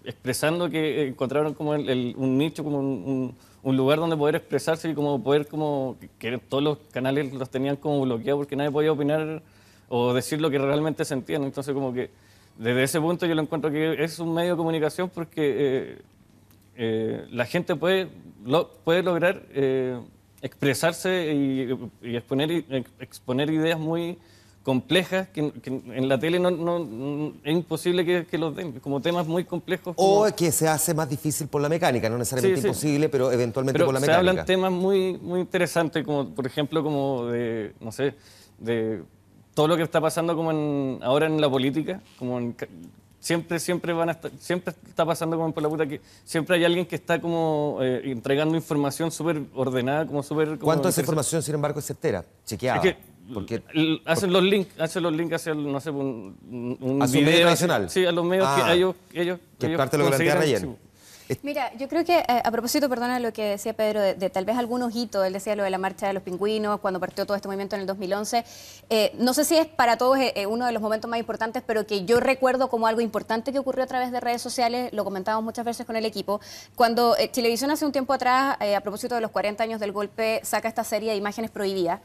expresando que encontraron como un nicho, como un lugar donde poder expresarse y como poder que todos los canales los tenían como bloqueados porque nadie podía opinar o decir lo que realmente sentían. Entonces, como que desde ese punto yo lo encuentro que es un medio de comunicación porque la gente puede lograr expresarse y exponer ideas muy complejas que en la tele es imposible que los den, como temas muy complejos. O que se hace más difícil por la mecánica, no necesariamente imposible, pero eventualmente por la mecánica. Se hablan temas muy, muy interesantes, como por ejemplo como de, no sé, de todo lo que está pasando como ahora en la política, como siempre está pasando como por la puta que siempre hay alguien que está como entregando información súper ordenada, como súper... ¿Cuánto de esa información, sin embargo, es certera? Chequeada. Es que hacen los links hacia no sé, un a su medio tradicional. Sí, a los medios que ellos que es parte de lo que plantea Rayén. Mira, yo creo que a propósito, perdona lo que decía Pedro, de tal vez algunos hitos, él decía lo de la marcha de los pingüinos, cuando partió todo este movimiento en el 2011, no sé si es para todos uno de los momentos más importantes, pero que yo recuerdo como algo importante que ocurrió a través de redes sociales, lo comentábamos muchas veces con el equipo, cuando Chilevisión hace un tiempo atrás, a propósito de los 40 años del golpe, saca esta serie de imágenes prohibidas.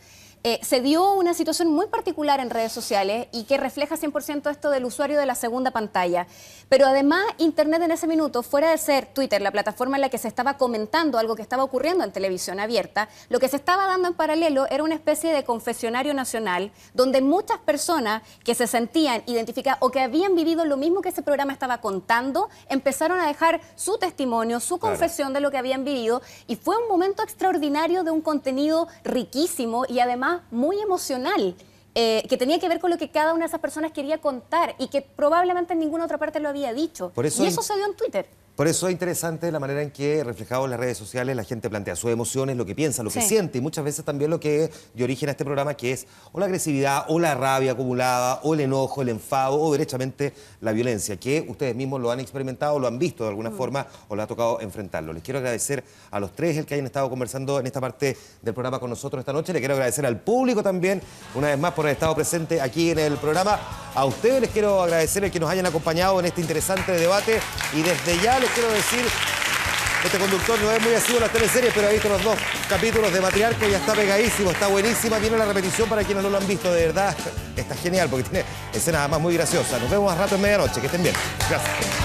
Se dio una situación muy particular en redes sociales y que refleja 100% esto del usuario de la segunda pantalla. Pero además, Internet en ese minuto, fuera de ser Twitter, la plataforma en la que se estaba comentando algo que estaba ocurriendo en televisión abierta, lo que se estaba dando en paralelo era una especie de confesionario nacional donde muchas personas que se sentían identificadas o que habían vivido lo mismo que ese programa estaba contando, empezaron a dejar su testimonio, su confesión de lo que habían vivido, y fue un momento extraordinario de un contenido riquísimo y además muy emocional, que tenía que ver con lo que cada una de esas personas quería contar y que probablemente en ninguna otra parte lo había dicho. Y eso se dio en Twitter. Por eso es interesante la manera en que, reflejado en las redes sociales, la gente plantea sus emociones, lo que piensa, lo que siente, y muchas veces también lo que dio origen a este programa, que es o la agresividad, o la rabia acumulada, o el enojo, el enfado, o derechamente la violencia, que ustedes mismos lo han experimentado, lo han visto de alguna forma, o les ha tocado enfrentarlo. Les quiero agradecer a los tres el que hayan estado conversando en esta parte del programa con nosotros esta noche. Les quiero agradecer al público también, una vez más, por haber estado presente aquí en el programa. A ustedes les quiero agradecer el que nos hayan acompañado en este interesante debate, y desde ya les quiero decir, este conductor no es muy asiduo a las teleseries, pero ha visto los 2 capítulos de Matriarca y ya está pegadísimo, está buenísima. Viene la repetición para quienes no lo han visto, de verdad, está genial porque tiene escenas además muy graciosas. Nos vemos a rato en medianoche, que estén bien. Gracias.